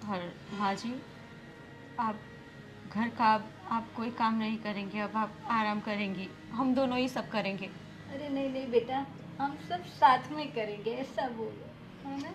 और हाँ जी, आप घर का आप कोई काम नहीं करेंगे, अब आप आराम करेंगी, हम दोनों ही सब करेंगे। अरे नहीं नहीं बेटा, हम सब साथ में करेंगे, ऐसा बोलो, है ना।